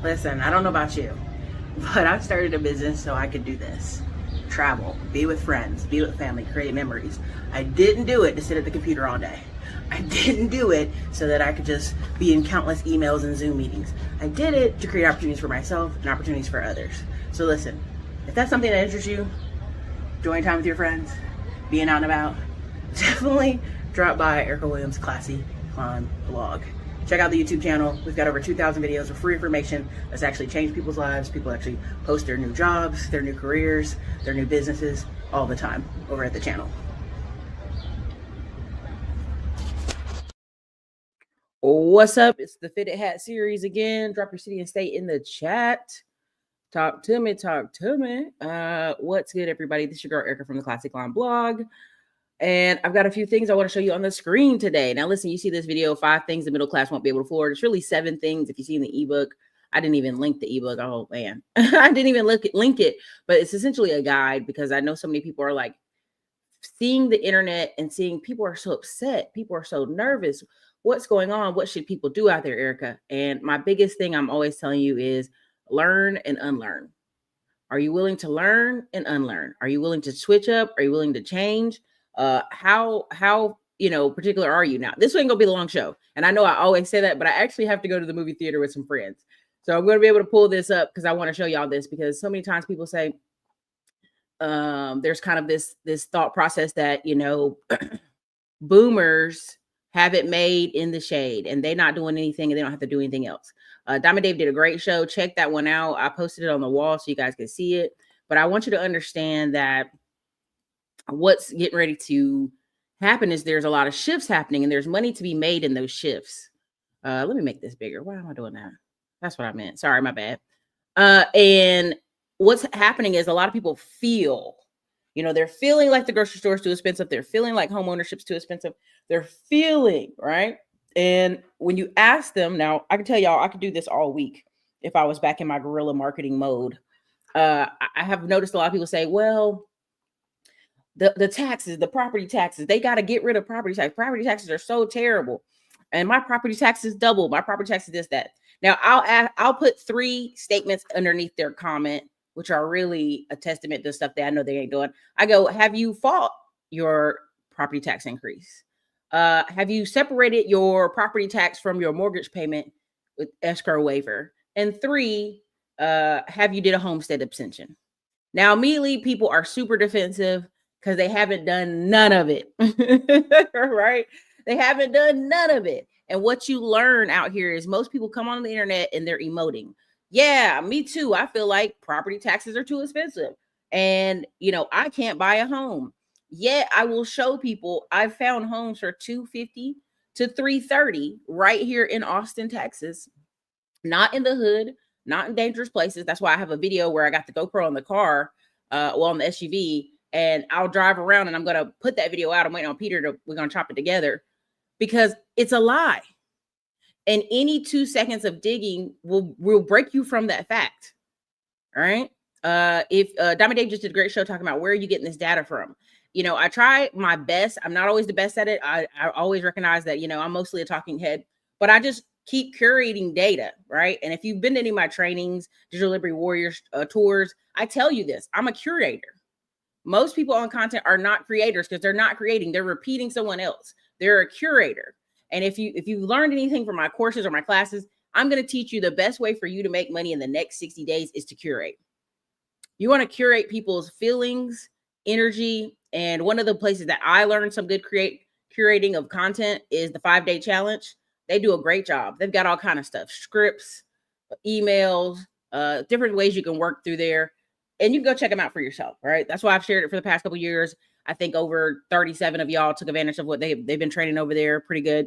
Listen, I don't know about you, but I've started a business so I could do this. Travel, be with friends, be with family, create memories. I didn't do it to sit at the computer all day. I didn't do it so that I could just be in countless emails and Zoom meetings. I did it to create opportunities for myself and opportunities for others. So listen, if that's something that interests you, enjoying time with your friends, being out and about, definitely drop by Erica Williams' Classy Climb blog. Check out the YouTube channel. We've got over 2,000 videos of free information that's actually changed people's lives. People actually post their new jobs, their new careers, their new businesses all the time over at the channel. What's up? It's the Fitted Hat series again. Drop your city and state in the chat. Talk to me. What's good, everybody? This is your girl Erica from the Classic Line blog. And I've got a few things I want to show you on the screen today. Now, listen, you see this video, 5 things the middle class won't be able to afford. It's really 7 things. If you see in the ebook, I didn't even link the ebook. Oh, man. I didn't even link it. But it's essentially a guide because I know so many people are like seeing the internet and seeing people are so upset. People are so nervous. What's going on? What should people do out there, Erica? And my biggest thing I'm always telling you is learn and unlearn. Are you willing to learn and unlearn? Are you willing to switch up? Are you willing to change? How particular are you now? This ain't gonna be the long show, and I know I always say that, but I actually have to go to the movie theater with some friends, so I'm going to be able to pull this up because I want to show y'all this because so many times people say there's kind of this thought process that boomers have it made in the shade and they're not doing anything and they don't have to do anything else. Diamond Dave did a great show. Check that one out. I posted it on the wall so you guys can see it. But I want you to understand that what's getting ready to happen is there's a lot of shifts happening and there's money to be made in those shifts. Let me make this bigger. Why am I doing that? That's what I meant. Sorry, my bad. And what's happening is a lot of people feel, they're feeling like the grocery store is too expensive. They're feeling like homeownership is too expensive. They're feeling, right? And when you ask them, now I can tell y'all, I could do this all week if I was back in my guerrilla marketing mode. I have noticed a lot of people say, well, the taxes, the property taxes, they got to get rid of property tax. Property taxes are so terrible. And my property taxes double. My property taxes this, that. Now I'll put 3 statements underneath their comment, which are really a testament to stuff that I know they ain't doing. I go, have you fought your property tax increase? Have you separated your property tax from your mortgage payment with escrow waiver? And 3, have you did a homestead abstention? Now, immediately people are super defensive because they haven't done none of it, right? They haven't done none of it. And what you learn out here is most people come on the internet and they're emoting. Yeah, me too. I feel like property taxes are too expensive. And, I can't buy a home. Yet I will show people I've found homes for $250 to $330 right here in Austin, Texas. Not in the hood, not in dangerous places. That's why I have a video where I got the GoPro on the car, on the SUV, and I'll drive around and I'm going to put that video out. I'm waiting on Peter we're going to chop it together because it's a lie. And any 2 seconds of digging will break you from that fact. All right. If Diamond Dave just did a great show talking about where are you getting this data from? I try my best. I'm not always the best at it. I always recognize that, I'm mostly a talking head, but I just keep curating data, right? And if you've been to any of my trainings, Digital Liberty Warriors tours, I tell you this, I'm a curator. Most people on content are not creators because they're not creating. They're repeating someone else. They're a curator. And if you learned anything from my courses or my classes, I'm going to teach you the best way for you to make money in the next 60 days is to curate. You want to curate people's feelings, energy. And one of the places that I learned some good curating of content is the 5-day challenge. They do a great job. They've got all kind of stuff, scripts, emails, different ways you can work through there. And you can go check them out for yourself, right? That's why I've shared it for the past couple of years. I think over 37 of y'all took advantage of what they've been training over there. Pretty good.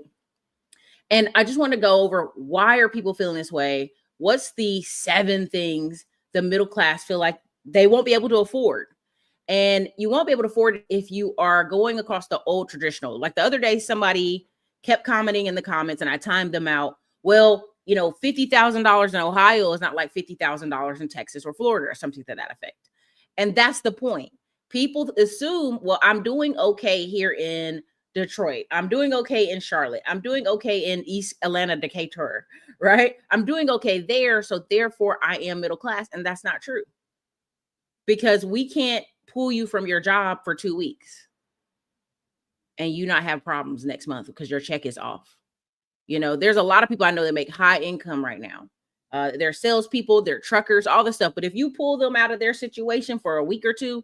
And I just want to go over why are people feeling this way? What's the 7 things the middle class feel like they won't be able to afford? And you won't be able to afford it if you are going across the old traditional. Like the other day, somebody kept commenting in the comments and I timed them out. Well, $50,000 in Ohio is not like $50,000 in Texas or Florida or something to that effect. And that's the point. People assume, well, I'm doing okay here in Detroit. I'm doing okay in Charlotte. I'm doing okay in East Atlanta, Decatur, right? I'm doing okay there. So therefore I am middle class. And that's not true, because we can't pull you from your job for 2 weeks and you not have problems next month because your check is off. There's a lot of people I know that make high income right now. They're salespeople, they're truckers, all this stuff. But if you pull them out of their situation for a week or two,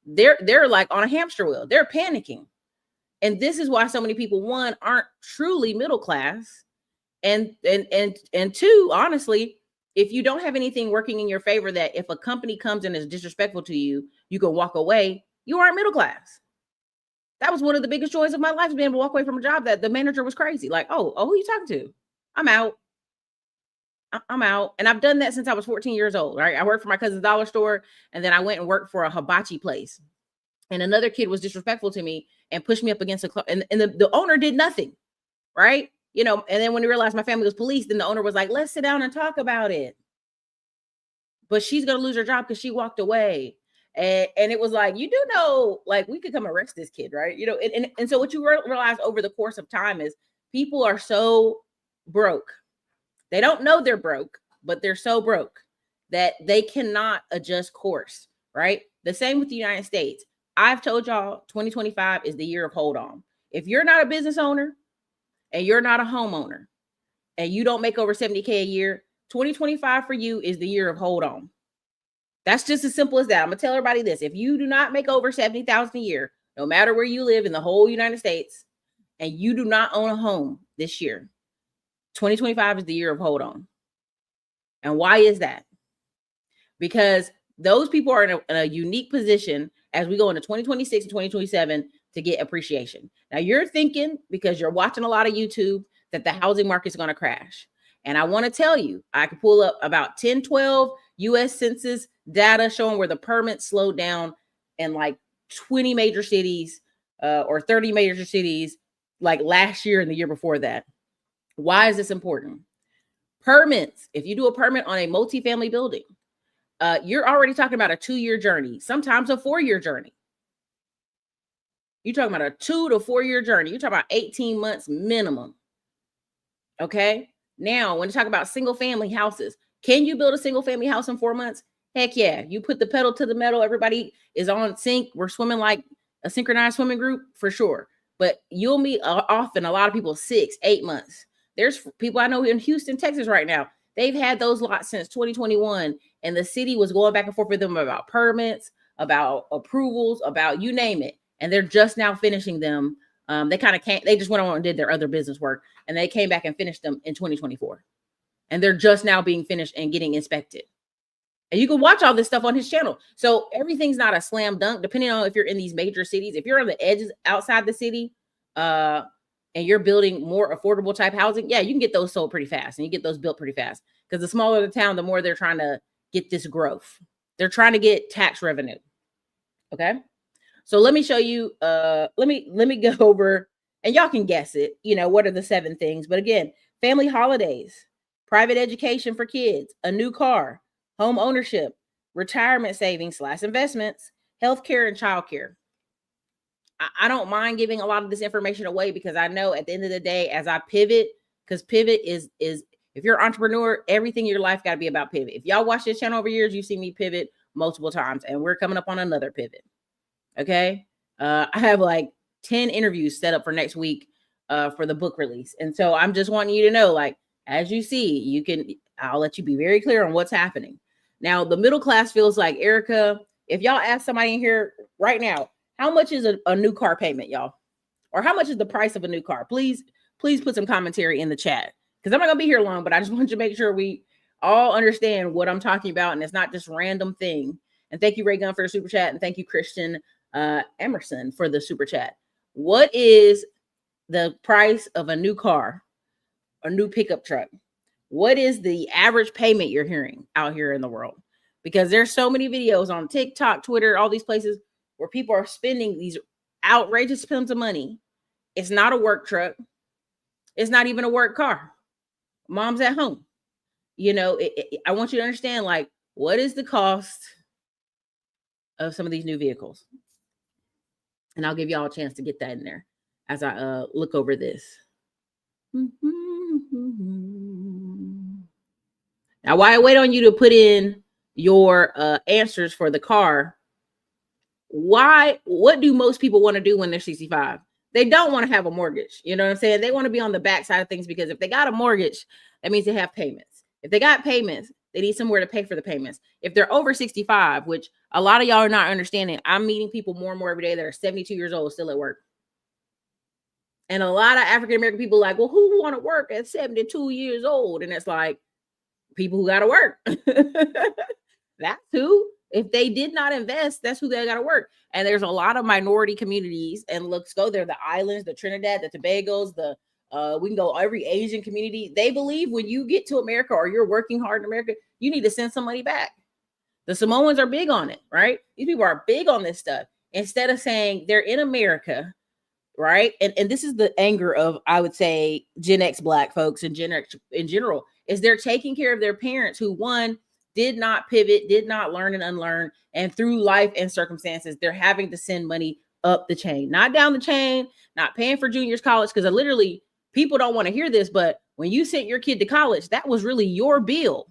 they're like on a hamster wheel. They're panicking. And this is why so many people, one, aren't truly middle class. And two, honestly, if you don't have anything working in your favor, that if a company comes and is disrespectful to you, you can walk away, you aren't middle class. That was one of the biggest joys of my life, being able to walk away from a job that the manager was crazy. Like, oh, who you talking to? I'm out. I'm out. And I've done that since I was 14 years old, right? I worked for my cousin's dollar store, and then I went and worked for a hibachi place. And another kid was disrespectful to me and pushed me up against a club. And the owner did nothing, right? And then when he realized my family was police, then the owner was like, let's sit down and talk about it. But she's going to lose her job because she walked away. And it was like, like, we could come arrest this kid, right? And so what you realize over the course of time is people are so broke. They don't know they're broke, but they're so broke that they cannot adjust course, right? The same with the United States. I've told y'all 2025 is the year of hold on. If you're not a business owner and you're not a homeowner and you don't make over 70K a year, 2025 for you is the year of hold on. That's just as simple as that. I'm going to tell everybody this. If you do not make over 70,000 a year, no matter where you live in the whole United States, and you do not own a home this year, 2025 is the year of hold on. And why is that? Because those people are in a unique position as we go into 2026 and 2027 to get appreciation. Now you're thinking, because you're watching a lot of YouTube, that the housing market is going to crash. And I want to tell you, I could pull up about 10, 12 US Census data showing where the permits slowed down in like 20 major cities or 30 major cities, like last year and the year before that. Why is this important? Permits. If you do a permit on a multifamily building, you're already talking about a 2-year journey, sometimes a 4-year journey. You're talking about a 2 to 4 year journey. You're talking about 18 months minimum. Okay. Now, when you talk about single family houses, can you build a single family house in 4 months? Heck yeah. You put the pedal to the metal. Everybody is on sync. We're swimming like a synchronized swimming group for sure. But you'll meet often a lot of people 6, 8 months. There's people I know in Houston, Texas right now. They've had those lots since 2021, and the city was going back and forth with them about permits, about approvals, about you name it. And they're just now finishing them. They kind of can't, they just went on and did their other business work, and they came back and finished them in 2024. And they're just now being finished and getting inspected. And you can watch all this stuff on his channel. So everything's not a slam dunk, depending on if you're in these major cities. If you're on the edges outside the city, and you're building more affordable type housing, yeah, you can get those sold pretty fast, and you get those built pretty fast. Because the smaller the town, the more they're trying to get this growth. They're trying to get tax revenue. Okay. So let me show you, let me go over, and y'all can guess it, what are the 7 things. But again, family holidays, private education for kids, a new car, home ownership, retirement savings / investments, healthcare, and childcare. I don't mind giving a lot of this information away, because I know at the end of the day, as I pivot, because pivot is if you're an entrepreneur, everything in your life got to be about pivot. If y'all watch this channel over years, you've seen me pivot multiple times, and we're coming up on another pivot. Okay. I have like 10 interviews set up for next week for the book release. And so I'm just wanting you to know, like, as you see, I'll let you be very clear on what's happening. Now, the middle class feels like, Erica, if y'all ask somebody in here right now, how much is a new car payment, y'all? Or how much is the price of a new car? Please put some commentary in the chat, because I'm not going to be here long, but I just want you to make sure we all understand what I'm talking about, and it's not just random thing. And thank you, Ray Gunn, for the super chat. And thank you, Christian Emerson, for the super chat. What is the price of a new car, a new pickup truck? What is the average payment you're hearing out here in the world? Because there's so many videos on TikTok, Twitter, all these places where people are spending these outrageous sums of money. It's not a work truck. It's not even a work car. Mom's at home. I want you to understand, like, what is the cost of some of these new vehicles? And I'll give y'all a chance to get that in there as I look over this. Now, while I wait on you to put in your answers for the car, what do most people want to do when they're 65? They don't want to have a mortgage. You know what I'm saying? They want to be on the backside of things, because if they got a mortgage, that means they have payments. If they got payments, they need somewhere to pay for the payments. If they're over 65, which a lot of y'all are not understanding, I'm meeting people more and more every day that are 72 years old still at work. And a lot of African American people are like, well, who want to work at 72 years old? And it's like, people who got to work. That's who. If they did not invest, that's who they got to work. And there's a lot of minority communities, and let's go there, the islands, the Trinidad, the Tobagos, we can go every Asian community. They believe when you get to America or you're working hard in America, you need to send some money back. The Samoans are big on it, right? These people are big on this stuff. Instead of saying they're in America, right? And this is the anger of, I would say, Gen X Black folks and Gen X in general, is they're taking care of their parents who, one, did not pivot, did not learn and unlearn. And through life and circumstances, they're having to send money up the chain, not down the chain, not paying for juniors college. Because literally, people don't want to hear this, but when you sent your kid to college, that was really your bill.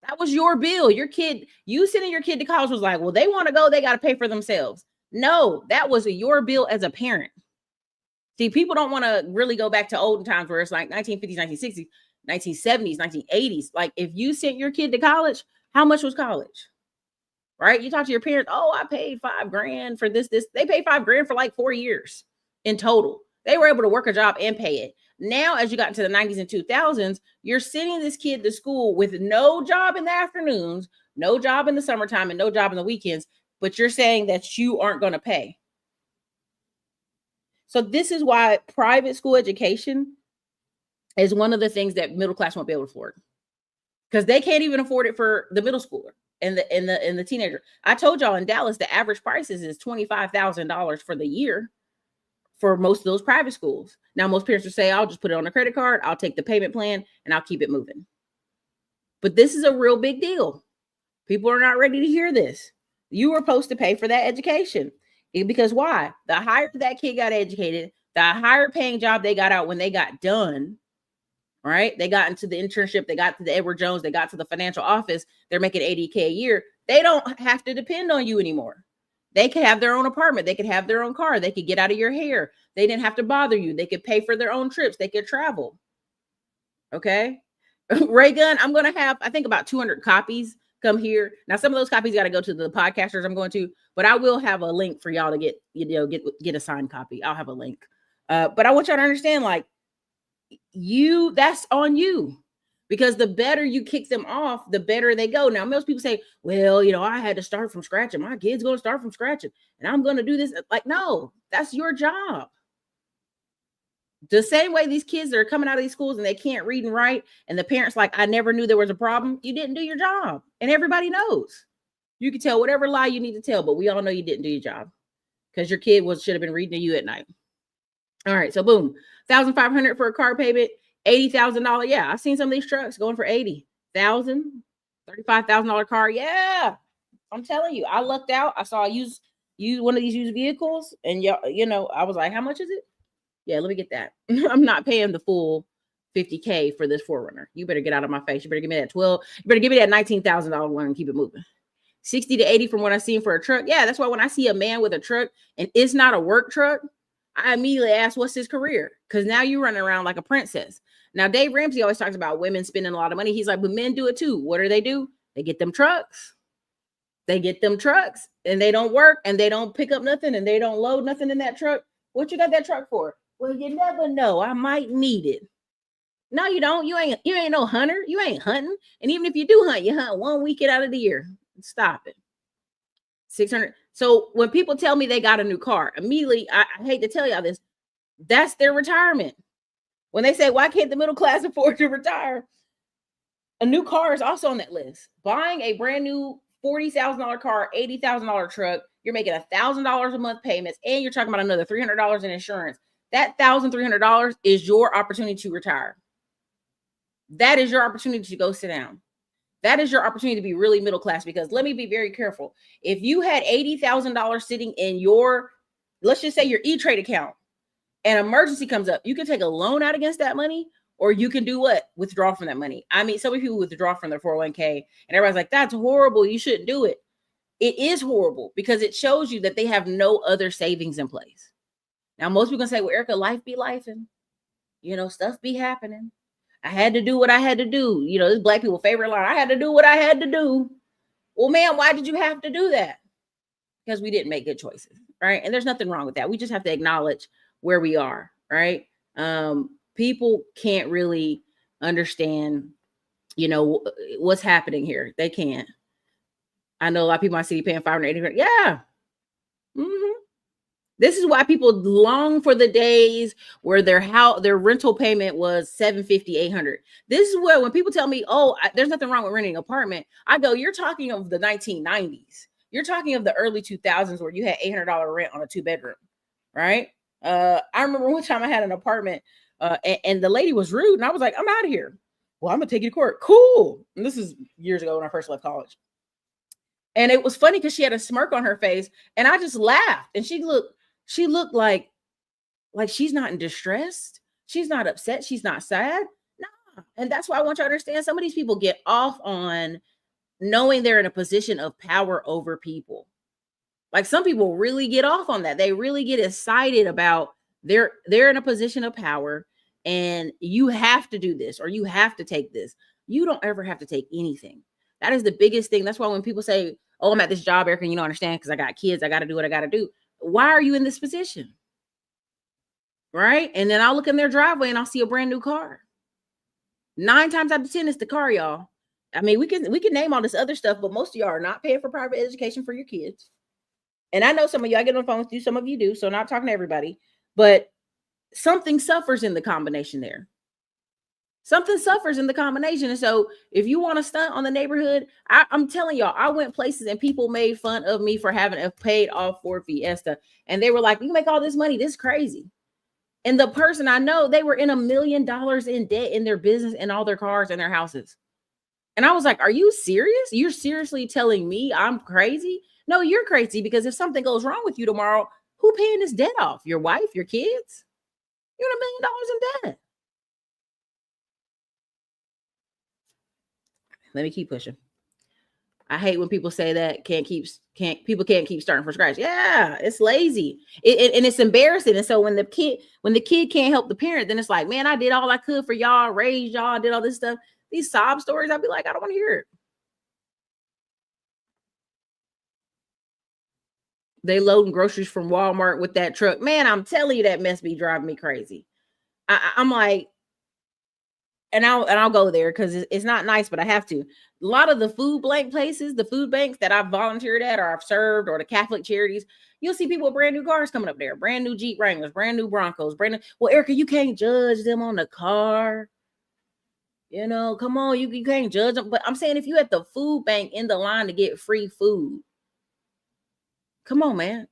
That was your bill. Your kid, you sending your kid to college was like, well, they want to go, they got to pay for themselves. No, that was your bill as a parent. See, people don't want to really go back to olden times where it's like 1950s, 1960s, 1970s, 1980s. Like, if you sent your kid to college, how much was college? Right? You talk to your parents, oh, I paid $5,000 for this. They paid $5,000 for like 4 years in total. They were able to work a job and pay it. Now, as you got into the 90s and 2000s, you're sending this kid to school with no job in the afternoons, no job in the summertime, and no job in the weekends, but you're saying that you aren't going to pay. So this is why private school education is one of the things that middle class won't be able to afford, because they can't even afford it for the middle schooler and the teenager. I told y'all in Dallas, the average prices is $25,000 for the year for most of those private schools. Now, most parents will say, I'll just put it on a credit card, I'll take the payment plan, and I'll keep it moving. But this is a real big deal. People are not ready to hear this. You were supposed to pay for that education. Because why? The higher that kid got educated, the higher paying job they got out when they got done, right? They got into the internship, they got to the Edward Jones, they got to the financial office, they're making $80K a year. They don't have to depend on you anymore. They could have their own apartment. They could have their own car. They could get out of your hair. They didn't have to bother you. They could pay for their own trips. They could travel. Okay. Ray Gun, I'm going to have, I think, about 200 copies come here. Now, some of those copies got to go to the podcasters I'm going to, but I will have a link for y'all to get a signed copy. I'll have a link. But I want y'all to understand, like, that's on you. Because the better you kick them off, the better they go. Now, most people say, well, I had to start from scratch and my kid's going to start from scratch and I'm going to do this. Like, no, that's your job. The same way these kids that are coming out of these schools and they can't read and write, and the parents like, I never knew there was a problem. You didn't do your job. And everybody knows. You can tell whatever lie you need to tell, but we all know you didn't do your job because your kid should have been reading to you at night. All right, so boom, $1,500 for a car payment. $80,000. Yeah, I've seen some of these trucks going for $80,000, $35,000 car. Yeah, I'm telling you, I lucked out. I saw one of these used vehicles, and I was like, how much is it? Yeah, let me get that. I'm not paying the full $50K for this 4Runner. You better get out of my face. You better give me that $12. You better give me that $19,000 one and keep it moving. 60 to 80 from what I've seen for a truck. Yeah, that's why when I see a man with a truck and it's not a work truck, I immediately ask, what's his career? Because now you're running around like a princess. Now, Dave Ramsey always talks about women spending a lot of money. He's like, but men do it too. What do? They get them trucks. They get them trucks and they don't work and they don't pick up nothing and they don't load nothing in that truck. What you got that truck for? Well, you never know. I might need it. No, you don't. You ain't no hunter. You ain't hunting. And even if you do hunt, you hunt one weekend out of the year. Stop it. 600. So when people tell me they got a new car, immediately, I hate to tell y'all this, that's their retirement. When they say, why can't the middle class afford to retire? A new car is also on that list. Buying a brand new $40,000 car, $80,000 truck, you're making $1,000 a month payments, and you're talking about another $300 in insurance. That $1,300 is your opportunity to retire. That is your opportunity to go sit down. That is your opportunity to be really middle class, because let me be very careful. If you had $80,000 sitting in your, let's just say your E-Trade account, An emergency comes up, you can take a loan out against that money, or you can do what? Withdraw from that money. I mean, so many people withdraw from their 401k, and everybody's like, that's horrible. You shouldn't do it. It is horrible because it shows you that they have no other savings in place. Now, most people can say, well, Erica, life be life, and stuff be happening. I had to do what I had to do. This black people's favorite line. I had to do what I had to do. Well, man, why did you have to do that? Because we didn't make good choices, right? And there's nothing wrong with that. We just have to acknowledge where we are, right? People can't really understand, what's happening here. They can't. I know a lot of people in my city paying $580. Yeah. Mm-hmm. This is why people long for the days where their rental payment was $750, $800. This is where when people tell me, "Oh, there's nothing wrong with renting an apartment," I go, "You're talking of the 1990s. You're talking of the early 2000s where you had $800 rent on a 2-bedroom, right?" I remember one time I had an apartment, and the lady was rude, and I was like, "I'm out of here." "Well, I'm gonna take you to court." "Cool." And this is years ago when I first left college. And it was funny because she had a smirk on her face, and I just laughed. And she looked like she's not in distress. She's not upset. She's not sad. Nah. And that's why I want you to understand some of these people get off on knowing they're in a position of power over people. Like some people really get off on that. They really get excited about they're in a position of power and you have to do this or you have to take this. You don't ever have to take anything. That is the biggest thing. That's why when people say, "Oh, I'm at this job, Erica," understand because I got kids, I got to do what I got to do. Why are you in this position? Right? And then I'll look in their driveway and I'll see a brand new car. 9 times out of 10, it's the car, y'all. I mean, we can name all this other stuff, but most of y'all are not paying for private education for your kids. And I know some of you, I get on the phone with you, some of you do, so not talking to everybody, but something suffers in the combination there. Something suffers in the combination. And so if you want to stunt on the neighborhood, I'm telling y'all, I went places and people made fun of me for having a paid off Ford Fiesta. And they were like, "You make all this money. This is crazy." And the person I know, they were in $1 million in debt in their business and all their cars and their houses. And I was like, "Are you serious? You're seriously telling me I'm crazy?" No, you're crazy because if something goes wrong with you tomorrow, who paying this debt off? Your wife, your kids? You're in $1 million in debt. Let me keep pushing. I hate when people say that people can't keep starting from scratch. Yeah, it's lazy. And it's embarrassing. And so when the kid can't help the parent, then it's like, "Man, I did all I could for y'all, raised y'all, did all this stuff." These sob stories, I'd be like, I don't want to hear it. They loading groceries from Walmart with that truck. Man, I'm telling you, that mess be driving me crazy. I'm like, and I'll go there because it's not nice, but I have to. A lot of the food bank places, the food banks that I've volunteered at or I've served, or the Catholic charities, you'll see people with brand new cars coming up there, brand new Jeep Wranglers, brand new Broncos, brand new. Well, Erica, you can't judge them on the car. Come on, you can't judge them. But I'm saying if you at the food bank in the line to get free food, come on, man.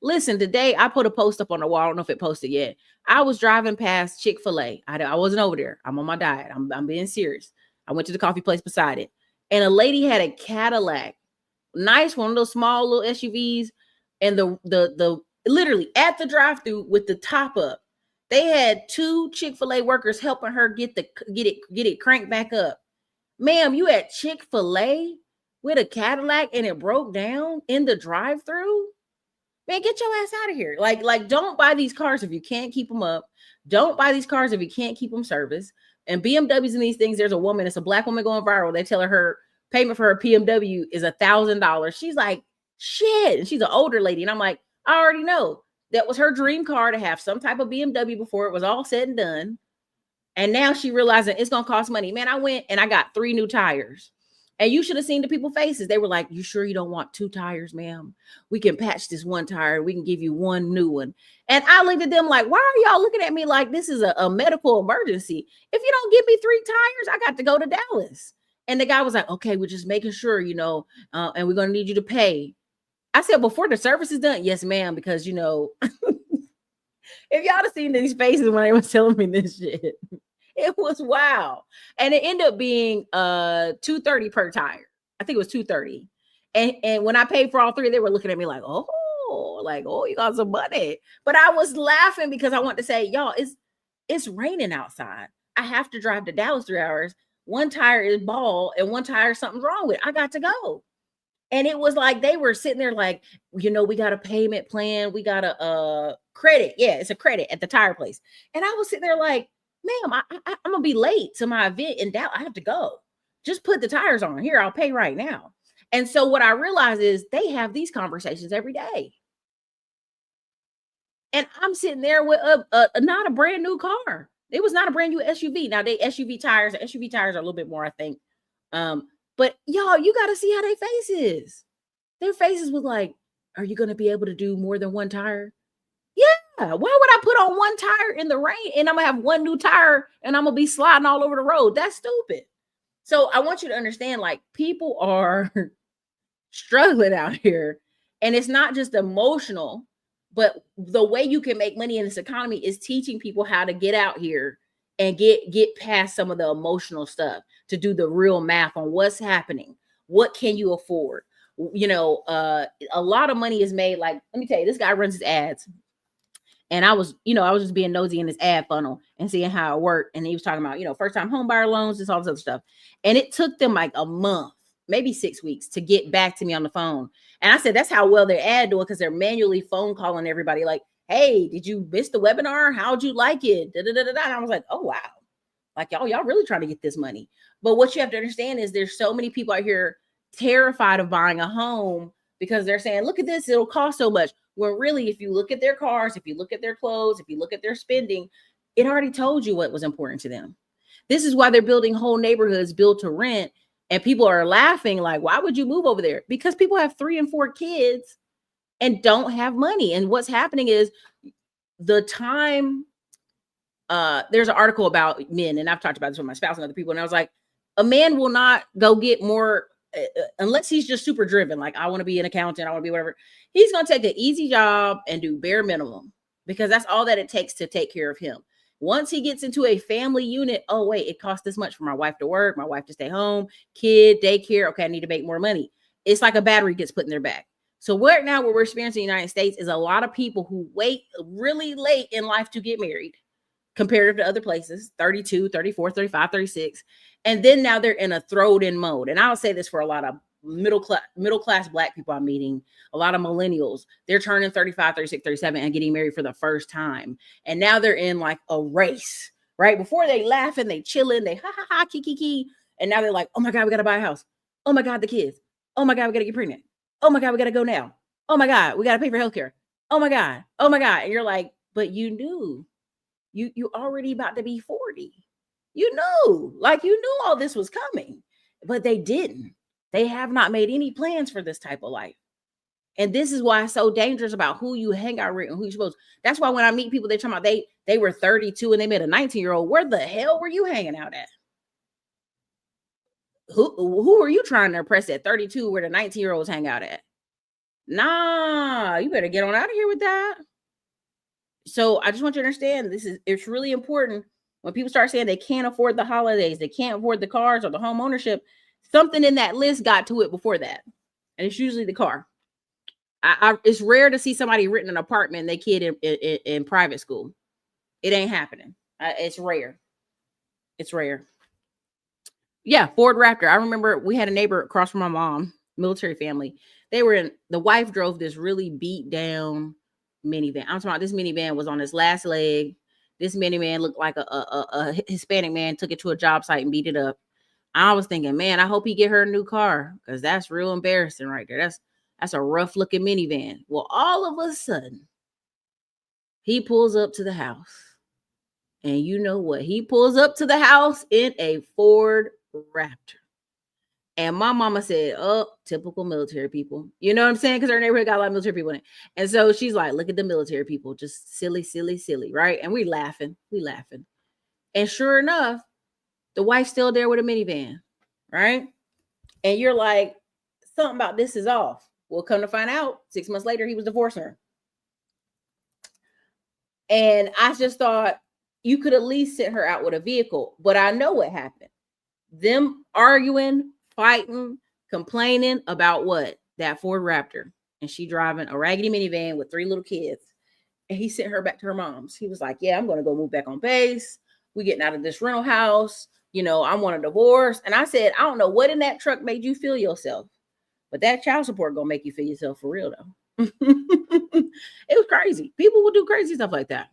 Listen, today I put a post up on the wall. I don't know if it posted yet. I was driving past Chick-fil-A. I wasn't over there. I'm on my diet. I'm being serious. I went to the coffee place beside it. And a lady had a Cadillac. Nice one, those small little SUVs. And the literally at the drive-thru with the top up. They had 2 Chick-fil-A workers helping her get it cranked back up. Ma'am, you at Chick-fil-A with a Cadillac and it broke down in the drive-thru? Man, get your ass out of here. Like, don't buy these cars if you can't keep them up. Don't buy these cars if you can't keep them serviced. And BMWs and these things, there's a woman, it's a black woman going viral. They tell her payment for her BMW is $1,000. She's like, shit. And she's an older lady. And I'm like, I already know. That was her dream car, to have some type of BMW before it was all said and done. And now she realizing it's going to cost money. Man, I went and I got 3 new tires. And you should have seen the people's faces. They were like, "You sure you don't want 2 tires, ma'am? We can patch this 1 tire. We can give you 1 new one." And I looked at them like, "Why are y'all looking at me like this is a medical emergency? If you don't give me 3 tires, I got to go to Dallas." And the guy was like, "Okay, we're just making sure, and we're going to need you to pay." I said, "Before the service is done?" "Yes, ma'am," because, if y'all have seen these faces when they were telling me this shit. It was wow. And it ended up being $230 per tire. I think it was $230. And when I paid for all 3, they were looking at me like, "Oh, oh, like, oh, you got some money. But I was laughing because I want to say, y'all, it's raining outside. I have to drive to Dallas 3 hours. One tire is bald and one tire something's wrong with it. I got to go. And it was like they were sitting there like, we got a payment plan. We got a credit. Yeah, it's a credit at the tire place. And I was sitting there like, ma'am, I'm going to be late to my event in Dallas. I have to go. Just put the tires on. Here, I'll pay right now. And so what I realized is they have these conversations every day. And I'm sitting there with not a brand new car. It was not a brand new SUV. Now SUV tires are a little bit more, I think. But y'all, you got to see how their faces. Their faces was like, are you going to be able to do more than one tire? Yeah. Why would I put on one tire in the rain and I'm going to have one new tire and I'm going to be sliding all over the road? That's stupid. So I want you to understand, like, people are struggling out here, and it's not just emotional, but the way you can make money in this economy is teaching people how to get out here and get past some of the emotional stuff, to do the real math on what's happening. What can you afford? A lot of money is made. Like, let me tell you, this guy runs his ads. And I was just being nosy in this ad funnel and seeing how it worked. And he was talking about, first time home buyer loans, this all this other stuff. And it took them like a month, maybe 6 weeks to get back to me on the phone. And I said, that's how well their ad doing, because they're manually phone calling everybody like, hey, did you miss the webinar? How'd you like it? Da, da, da, da, da. And I was like, oh, wow. Like, y'all really trying to get this money. But what you have to understand is there's so many people out here terrified of buying a home because they're saying, look at this, it'll cost so much. When really, if you look at their cars, if you look at their clothes, if you look at their spending, it already told you what was important to them. This is why they're building whole neighborhoods built to rent. And people are laughing like, why would you move over there? Because people have 3 and 4 kids and don't have money. And what's happening is the time, there's an article about men, and I've talked about this with my spouse and other people. And I was like, a man will not go get more unless he's just super driven. Like, I want to be an accountant. I want to be whatever. He's going to take an easy job and do bare minimum, because that's all that it takes to take care of him. Once he gets into a family unit, oh, wait, it costs this much for my wife to work, my wife to stay home, kid, daycare. Okay, I need to make more money. It's like a battery gets put in their back. So what we're experiencing in the United States is a lot of people who wait really late in life to get married compared to other places, 32, 34, 35, 36. And then now they're in a throwed in mode. And I'll say this for a lot of middle class Black people I'm meeting, a lot of millennials, they're turning 35, 36, 37 and getting married for the first time. And now they're in like a race, right? Before they laughing, they chilling, they ha ha ha, kiki. And now they're like, oh my God, we got to buy a house. Oh my God, the kids. Oh my God, we got to get pregnant. Oh my God, we got to go now. Oh my God, we got to pay for healthcare. Oh my God. Oh my God. And you're like, but you knew. You already about to be 40. You knew all this was coming, but they didn't. They have not made any plans for this type of life. And this is why it's so dangerous about who you hang out with and who you're supposed. That's why when I meet people, they talk about they were 32 and they met a 19-year-old. Where the hell were you hanging out at? Who are you trying to impress at 32 where the 19-year-olds hang out at? Nah, you better get on out of here with that. So I just want you to understand, it's really important when people start saying they can't afford the holidays, they can't afford the cars or the home ownership, something in that list got to it before that. And it's usually the car. It's rare to see somebody renting an apartment and their kid in private school. It ain't happening. It's rare. It's rare. Yeah, Ford Raptor. I remember we had a neighbor across from my mom, military family. The wife drove this really beat down minivan. I'm talking about this minivan was on its last leg. This minivan looked like a Hispanic man took it to a job site and beat it up. I was thinking, man, I hope he get her a new car, because that's real embarrassing right there. That's a rough looking minivan. Well, all of a sudden, he pulls up to the house. And you know what? He pulls up to the house in a Ford Raptor. And my mama said, oh, typical military people. You know what I'm saying? Because her neighborhood got a lot of military people in it. And so she's like, look at the military people. Just silly, silly, silly, right? And we laughing. And sure enough, the wife's still there with a minivan, right? And you're like, something about this is off. Well, come to find out, 6 months later, he was divorcing her. And I just thought you could at least send her out with a vehicle. But I know what happened. Them arguing, fighting, complaining about what? That Ford Raptor. and she driving a raggedy minivan with 3 little kids. And he sent her back to her mom's. He was like, yeah, I'm going to go move back on base. We getting out of this rental house. You know, I want a divorce. And I said, I don't know what in that truck made you feel yourself, but that child support going to make you feel yourself for real though. It was crazy. People will do crazy stuff like that.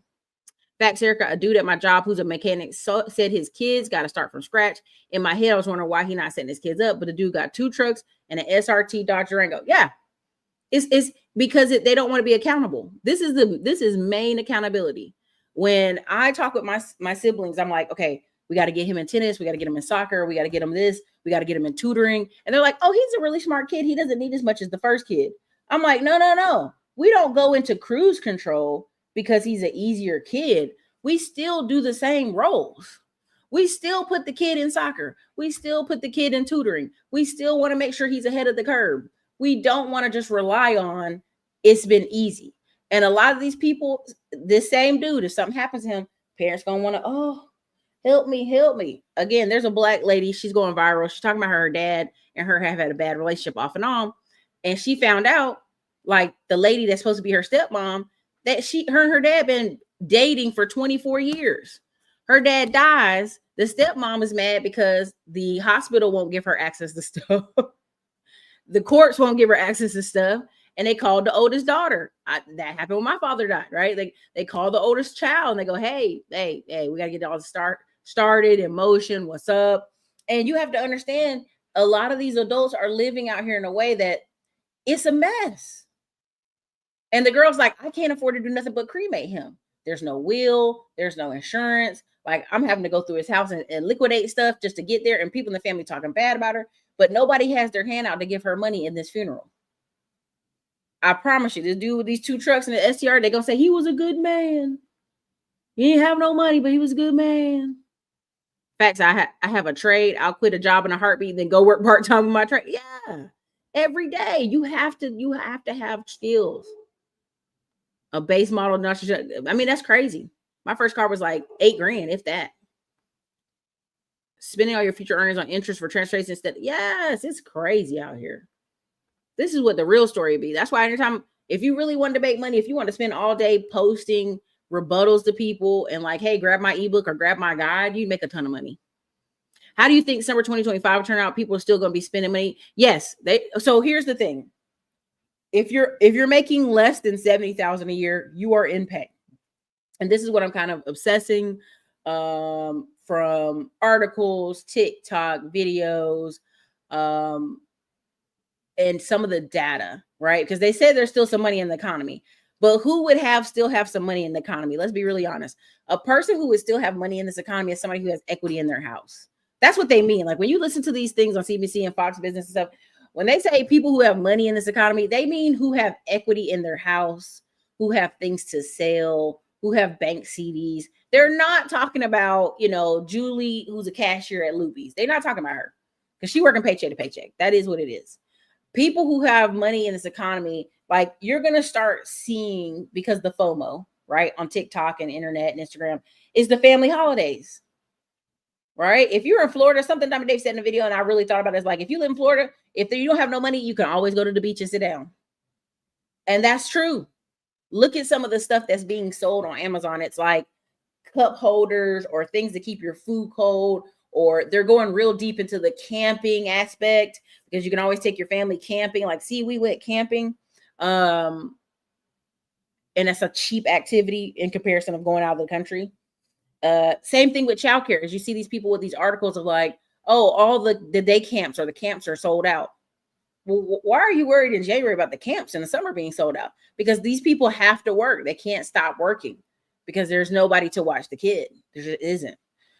Facts, Erica, a dude at my job who's a mechanic said his kids got to start from scratch. In my head, I was wondering why he not setting his kids up, but the dude got 2 trucks and an SRT Dodge Durango. Yeah, it's because they don't want to be accountable. This is main accountability. When I talk with my siblings, I'm like, okay, we got to get him in tennis, we got to get him in soccer, we got to get him this, we got to get him in tutoring. And they're like, oh, he's a really smart kid. He doesn't need as much as the first kid. I'm like, no. We don't go into cruise control because he's an easier kid. We still do the same roles. We still put the kid in soccer. We still put the kid in tutoring. We still want to make sure he's ahead of the curve. We don't want to just rely on it's been easy. And a lot of these people, this same dude, if something happens to him, parents gonna want to, oh, help me. Again, there's a Black lady, she's going viral. She's talking about her dad and her have had a bad relationship off and on. And she found out, like, the lady that's supposed to be her stepmom, that her and her dad been dating for 24 years. Her dad dies. The stepmom is mad because the hospital won't give her access to stuff. The courts won't give her access to stuff. And they called the oldest daughter. That happened when my father died, right? They call the oldest child and they go, hey, we got to get all the started in motion. What's up? And you have to understand, a lot of these adults are living out here in a way that it's a mess. And the girl's like, I can't afford to do nothing but cremate him. There's no will. There's no insurance. Like, I'm having to go through his house and liquidate stuff just to get there. And people in the family talking bad about her. But nobody has their hand out to give her money in this funeral. I promise you, this dude with these 2 trucks in the STR, they're going to say he was a good man. He didn't have no money, but he was a good man. Facts, I have a trade. I'll quit a job in a heartbeat, then go work part-time with my trade. Yeah. Every day. You have to have skills. A base model. I mean, that's crazy. My first car was like $8,000, if that. Spending all your future earnings on interest for transfers instead. Yes, it's crazy out here. This is what the real story would be. That's why anytime, if you really wanted to make money, if you want to spend all day posting rebuttals to people and like, hey, grab my ebook or grab my guide, you make a ton of money. How do you think summer 2025 will turn out? People are still going to be spending money. Yes. So here's the thing. If you're making less than $70,000 a year, you are in pay. And this is what I'm kind of obsessing from articles, TikTok videos, and some of the data, right? Because they say there's still some money in the economy, but who would still have some money in the economy? Let's be really honest. A person who would still have money in this economy is somebody who has equity in their house. That's what they mean. Like when you listen to these things on CBC and Fox Business and stuff, when they say people who have money in this economy, they mean who have equity in their house, who have things to sell, who have bank CDs. They're not talking about, Julie, who's a cashier at Luby's. They're not talking about her because she's working paycheck to paycheck. That is what it is. People who have money in this economy, like you're going to start seeing, because the FOMO, right, on TikTok and internet and Instagram, is the family holidays, right? If you're in Florida, something Dave said in a video, and I really thought about it, is like, if you live in Florida, if you don't have no money, you can always go to the beach and sit down. And that's true. Look at some of the stuff that's being sold on Amazon. It's like cup holders or things to keep your food cold, or they're going real deep into the camping aspect because you can always take your family camping. Like, see, we went camping. And that's a cheap activity in comparison of going out of the country. Same thing with childcare. As you see these people with these articles of like, oh, all the day camps or the camps are sold out. Well, why are you worried in January about the camps in the summer being sold out? Because these people have to work. They can't stop working because there's nobody to watch the kid. There just isn't.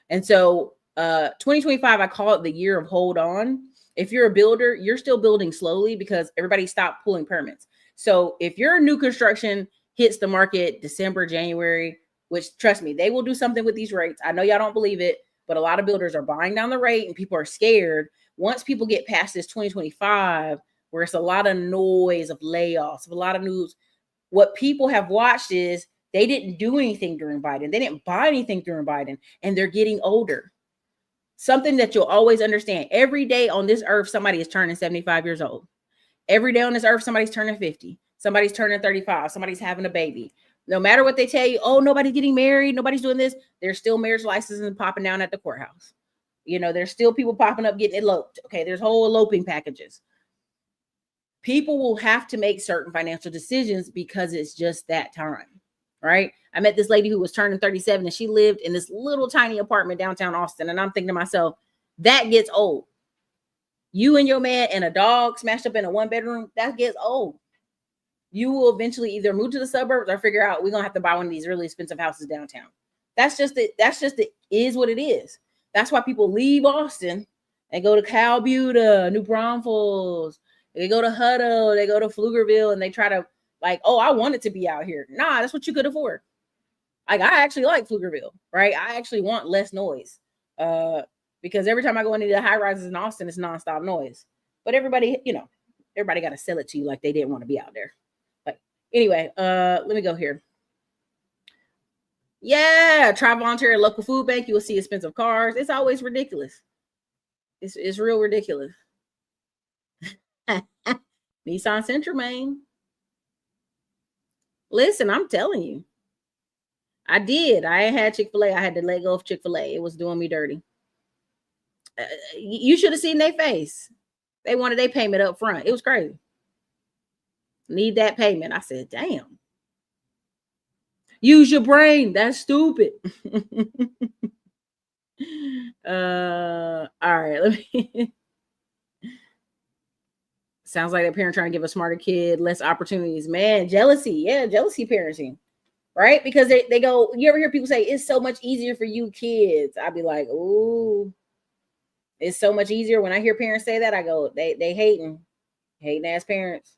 And so 2025, I call it the year of hold on. If you're a builder, you're still building slowly because everybody stopped pulling permits. So if your new construction hits the market December, January, which trust me, they will do something with these rates. I know y'all don't believe it, but a lot of builders are buying down the rate and people are scared. Once people get past this 2025, where it's a lot of noise of layoffs, of a lot of news, what people have watched is they didn't do anything during Biden. They didn't buy anything during Biden, and they're getting older. Something that you'll always understand. Every day on this earth, somebody is turning 75 years old. Every day on this earth, somebody's turning 50, somebody's turning 35, somebody's having a baby. No matter what they tell you, oh, nobody's getting married, nobody's doing this, there's still marriage licenses popping down at the courthouse. There's still people popping up getting eloped. Okay, there's whole eloping packages. People will have to make certain financial decisions because it's just that time, right? I met this lady who was turning 37 and she lived in this little tiny apartment downtown Austin. And I'm thinking to myself, that gets old. You and your man and a dog smashed up in a 1-bedroom, that gets old. You will eventually either move to the suburbs or figure out we're going to have to buy one of these really expensive houses downtown. That's just it. Is what it is. That's why people leave Austin and go to Cal Butte, New Braunfels. They go to Hutto, they go to Pflugerville, and they try to oh, I want it to be out here. Nah, that's what you could afford. I actually like Pflugerville, right? I actually want less noise. Because every time I go into the high rises in Austin, it's nonstop noise. But everybody, everybody got to sell it to you like they didn't want to be out there. But anyway, let me go here. Yeah, try volunteer at local food bank. You will see expensive cars. It's always ridiculous. It's real ridiculous. Nissan Sentra, man. Listen, I'm telling you. I had Chick-fil-A. I had to let go of Chick-fil-A. It was doing me dirty. You should have seen their face. They wanted their payment up front. It was crazy. Need that payment. I said, damn. Use your brain. That's stupid. All right. Let me. Sounds like a parent trying to give a smarter kid less opportunities. Man, jealousy. Yeah, jealousy parenting. Right? Because they go, you ever hear people say, it's so much easier for you kids. I'd be like, ooh, it's so much easier. When I hear parents say that, I go, they hating ass parents.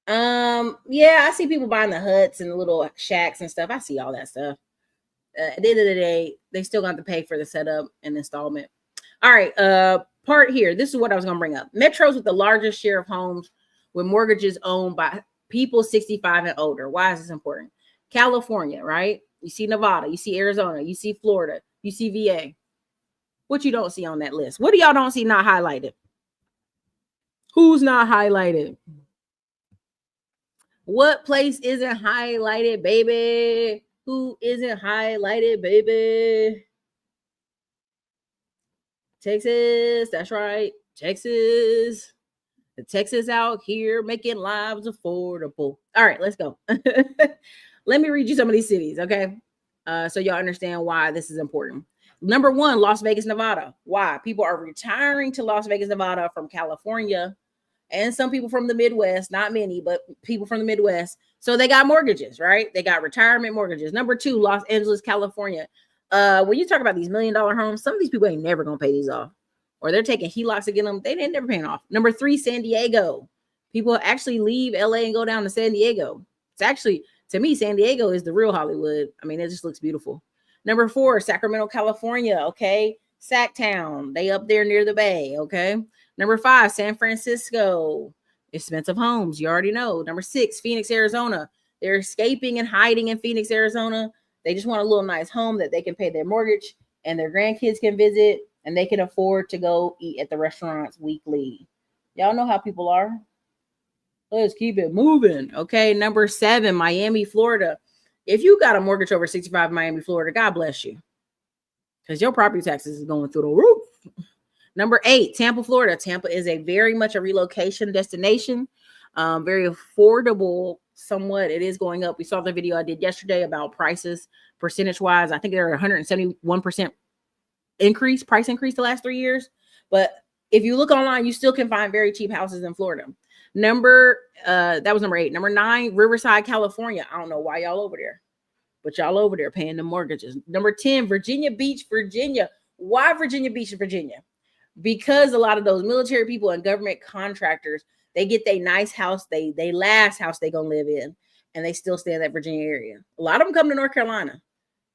Yeah, I see people buying the huts and the little shacks and stuff. I see all that stuff. At the end of the day, they still got to pay for the setup and installment. All right, part here. This is what I was going to bring up. Metros with the largest share of homes with mortgages owned by people 65 and older. Why is this important? California, right? You see Nevada, you see Arizona, you see Florida, you see VA. What you don't see on that list? What do y'all don't see not highlighted? Who's not highlighted? What place isn't highlighted, baby? Who isn't highlighted, baby? Texas, that's right. Texas. The Texas out here making lives affordable. All right, let's go. Let me read you some of these cities, okay? So y'all understand why this is important. Number 1, Las Vegas, Nevada. Why? People are retiring to Las Vegas, Nevada from California and some people from the Midwest, not many, but people from the Midwest. So they got mortgages, right? They got retirement mortgages. Number 2, Los Angeles, California. When you talk about these $1 million homes, some of these people ain't never going to pay these off. Or they're taking HELOCs to get them. They ain't never paying off. Number 3, San Diego. People actually leave LA and go down to San Diego. It's actually, to me, San Diego is the real Hollywood. I mean, it just looks beautiful. Number 4, Sacramento, California. Okay. Sacktown. They up there near the bay. Okay. Number 5, San Francisco. Expensive homes. You already know. Number 6, Phoenix, Arizona. They're escaping and hiding in Phoenix, Arizona. They just want a little nice home that they can pay their mortgage and their grandkids can visit and they can afford to go eat at the restaurants weekly. Y'all know how people are. Let's keep it moving. Okay. Number 7, Miami, Florida. If you got a mortgage over 65 in Miami, Florida, God bless you. Because your property taxes is going through the roof. Number 8, Tampa, Florida. Tampa is a very much a relocation destination. Very affordable somewhat. It is going up. We saw the video I did yesterday about prices percentage-wise. I think there are 171% price increase the last 3 years. But if you look online, you still can find very cheap houses in Florida. That was number 8. Number 9, Riverside, California. I don't know why y'all over there, but y'all over there paying the mortgages. Number 10, Virginia Beach, Virginia. Why Virginia Beach, Virginia? Because a lot of those military people and government contractors, they get their nice house, they last house they gonna live in, and they still stay in that Virginia area. A lot of them come to North Carolina.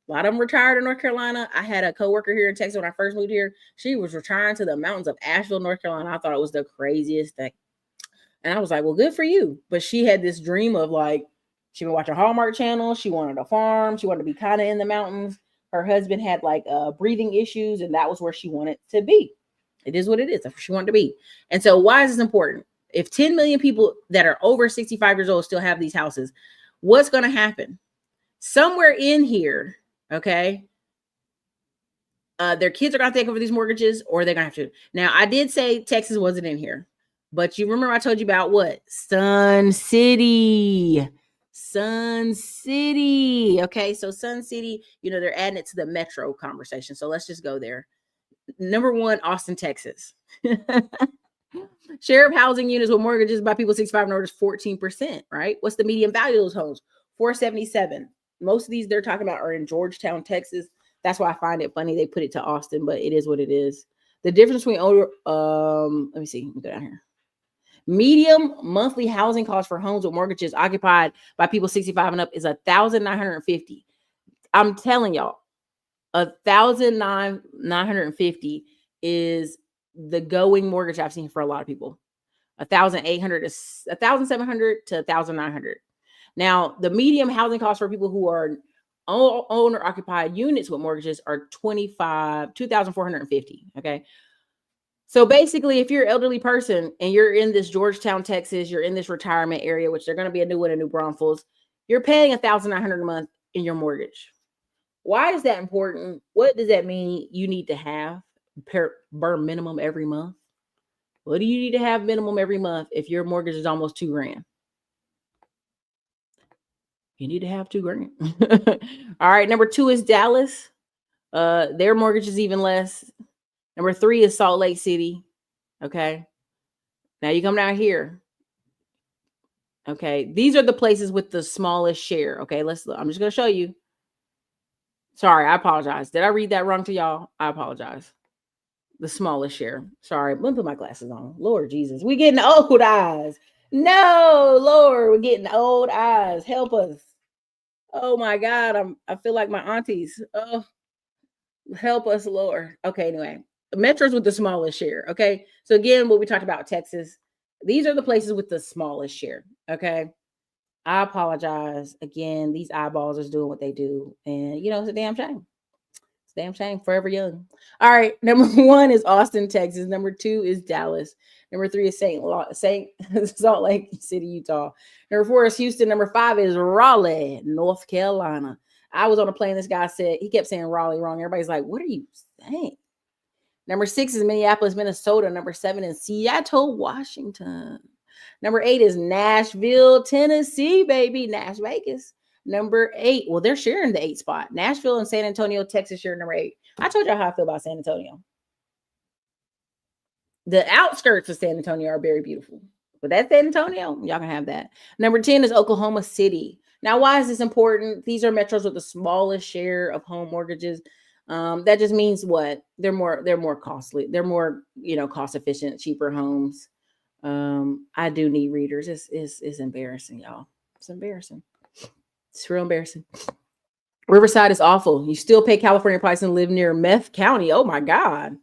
A lot of them retired in North Carolina. I had a coworker here in Texas when I first moved here. She was retiring to the mountains of Asheville, North Carolina. I thought it was the craziest thing. And I was like, well, good for you. But she had this dream of she been watching Hallmark Channel. She wanted a farm. She wanted to be kind of in the mountains. Her husband had breathing issues, and that was where she wanted to be. It is what it is. That's what she wanted to be. And so why is this important? If 10 million people that are over 65 years old still have these houses, what's going to happen? Somewhere in here, okay, their kids are going to take over these mortgages, or they're going to have to. Now, I did say Texas wasn't in here, but you remember I told you about what? Sun City. Sun City. Okay, so Sun City, they're adding it to the metro conversation. So let's just go there. Number one, Austin, Texas. Share of housing units with mortgages by people 65 and over is 14%, right? What's the median value of those homes? 477. Most of these they're talking about are in Georgetown, Texas. That's why I find it funny they put it to Austin, but it is what it is. The difference between let me see, let me go down here. Medium monthly housing costs for homes with mortgages occupied by people 65 and up is $1,950. I'm telling y'all, $1,950 is the going mortgage I've seen for a lot of people. 1,800 to 1,700 to 1,900. Now, the medium housing costs for people who are owner occupied units with mortgages are 2,450. Okay. So basically, if you're an elderly person and you're in this Georgetown, Texas, you're in this retirement area, which they're going to be a new one in New Braunfels, you're paying $1,900 a month in your mortgage. Why is that important? What does that mean you need to have per minimum every month? What do you need to have minimum every month if your mortgage is almost $2,000? You need to have $2,000. All right. Number 2 is Dallas. Their mortgage is even less. Number 3 is Salt Lake City. Okay. Now you come down here. Okay. These are the places with the smallest share. Okay. I'm just going to show you. Sorry. I apologize. Did I read that wrong to y'all? I apologize. The smallest share. Sorry. Let me put my glasses on. Lord Jesus. We getting old eyes. No, Lord, we're getting old eyes. Help us. Oh my God. I feel like my aunties. Oh, help us, Lord. Okay, anyway. Metros with the smallest share. Okay. So again, what we talked about, Texas, these are the places with the smallest share. Okay. I apologize. Again, these eyeballs are doing what they do. And it's a damn shame. It's a damn shame. Forever young. All right. Number 1 is Austin, Texas. Number 2 is Dallas. Number 3 is Salt Lake City, Utah. Number 4 is Houston. Number 5 is Raleigh, North Carolina. I was on a plane. This guy he kept saying Raleigh wrong. Everybody's like, what are you saying? Number 6 is Minneapolis, Minnesota. Number 7 is Seattle, Washington. Number 8 is Nashville, Tennessee, baby. Nash Vegas. Number 8. Well, they're sharing the 8 spot. Nashville and San Antonio, Texas share number 8. I told y'all how I feel about San Antonio. The outskirts of San Antonio are very beautiful. But that's San Antonio. Y'all can have that. Number 10 is Oklahoma City. Now, why is this important? These are metros with the smallest share of home mortgages. That just means what? They're more costly. They're more, cost efficient, cheaper homes. I do need readers. It's embarrassing, y'all. It's embarrassing. It's real embarrassing. Riverside is awful. You still pay California price and live near Meth County. Oh my God.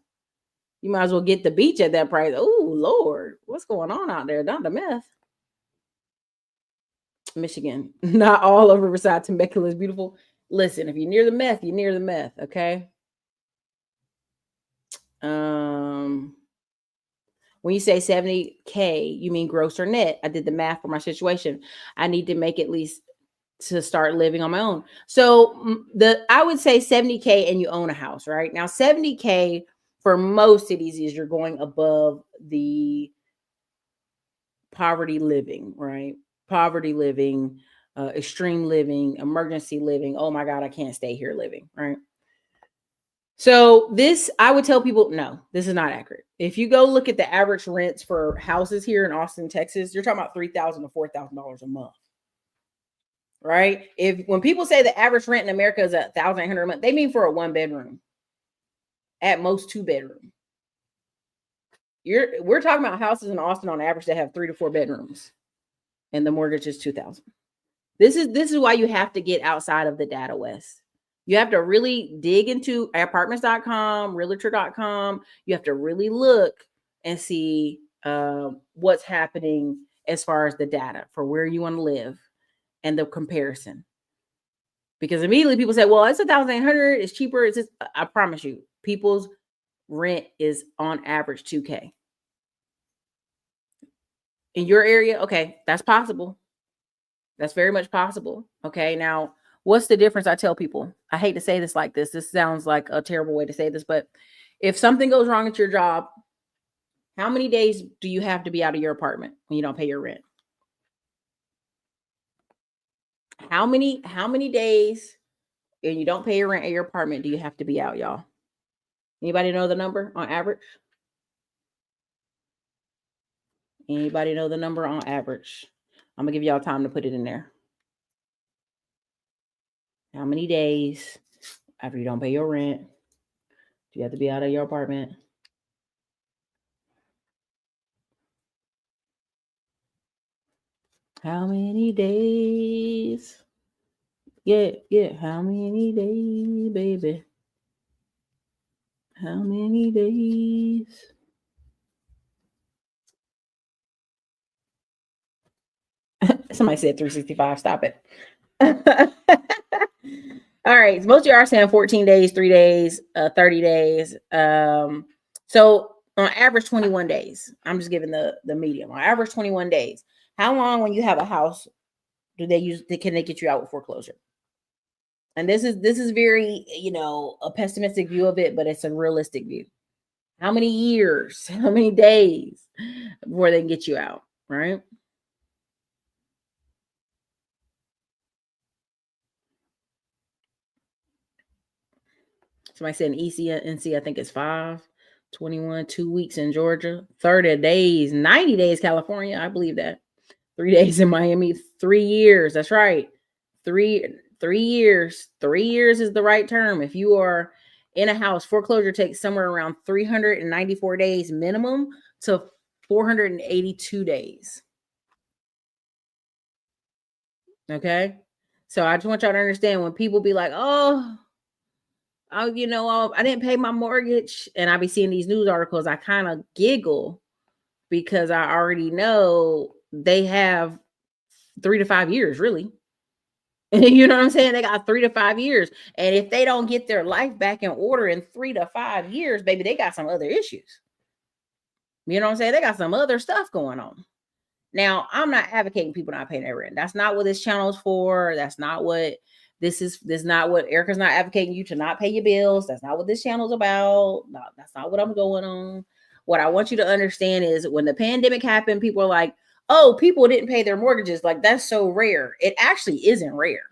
You might as well get the beach at that price. Oh Lord, what's going on out there? Not the meth. Michigan. Not all of Riverside, Temecula is beautiful. Listen, if you're near the meth, you're near the meth. Okay. When you say 70K, you mean gross or net? I did the math for my situation. I need to make at least to start living on my own. So I would say 70K and you own a house, right? Now 70K for most cities is you're going above the poverty living, right? Poverty living, extreme living, emergency living. Oh my God, I can't stay here living, right? So I would tell people, no, this is not accurate. If you go look at the average rents for houses here in Austin, Texas, you're talking about $3,000 to $4,000 a month, right? When people say the average rent in America is $1,800 a month, they mean for a 1-bedroom, at most 2-bedroom. We're talking about houses in Austin on average that have 3 to 4 bedrooms, and the mortgage is $2,000. This is why you have to get outside of the data, West. You have to really dig into apartments.com, realtor.com. You have to really look and see what's happening as far as the data for where you want to live and the comparison. Because immediately people say, well, it's $1,800, it's cheaper. It's just, I promise you, people's rent is on average 2K. In your area, okay, that's possible. That's very much possible. Okay. Now, what's the difference? I tell people, I hate to say this like this. This sounds like a terrible way to say this, but if something goes wrong at your job, how many days do you have to be out of your apartment when you don't pay your rent? How many days and you don't pay your rent at your apartment do you have to be out, y'all? Anybody know the number on average? Anybody know the number on average? I'm gonna give y'all time to put it in there. How many days after you don't pay your rent do you have to be out of your apartment? How many days? Yeah, yeah. How many days, baby? How many days? Somebody said 365. Stop it. All right. So most of you are saying 14 days, 3 days, 30 days. So on average, 21 days. I'm just giving the medium. On average, 21 days. How long when you have a house do they use can they get you out with foreclosure? And this is very, a pessimistic view of it, but it's a realistic view. How many years, how many days before they can get you out, right? Somebody said in EC and NC, I think it's 21, 2 weeks in Georgia, 30 days, 90 days, California. I believe that. 3 days in Miami, 3 years. That's right. Three years. 3 years is the right term. If you are in a house, foreclosure takes somewhere around 394 days minimum to 482 days. Okay. So I just want y'all to understand when people be like, oh, I didn't pay my mortgage, and I be seeing these news articles, I kind of giggle because I already know they have 3 to 5 years, really. You know what I'm saying? They got 3 to 5 years. And if they don't get their life back in order in 3 to 5 years, baby, they got some other issues. You know what I'm saying? They got some other stuff going on. Now, I'm not advocating people not paying their rent. That's not what this channel is for. That's not what this is. This is not what Erica's not advocating you to not pay your bills. That's not what this channel is about. No, that's not what I'm going on. What I want you to understand is when the pandemic happened, people are like, oh, people didn't pay their mortgages. Like, that's so rare. It actually isn't rare.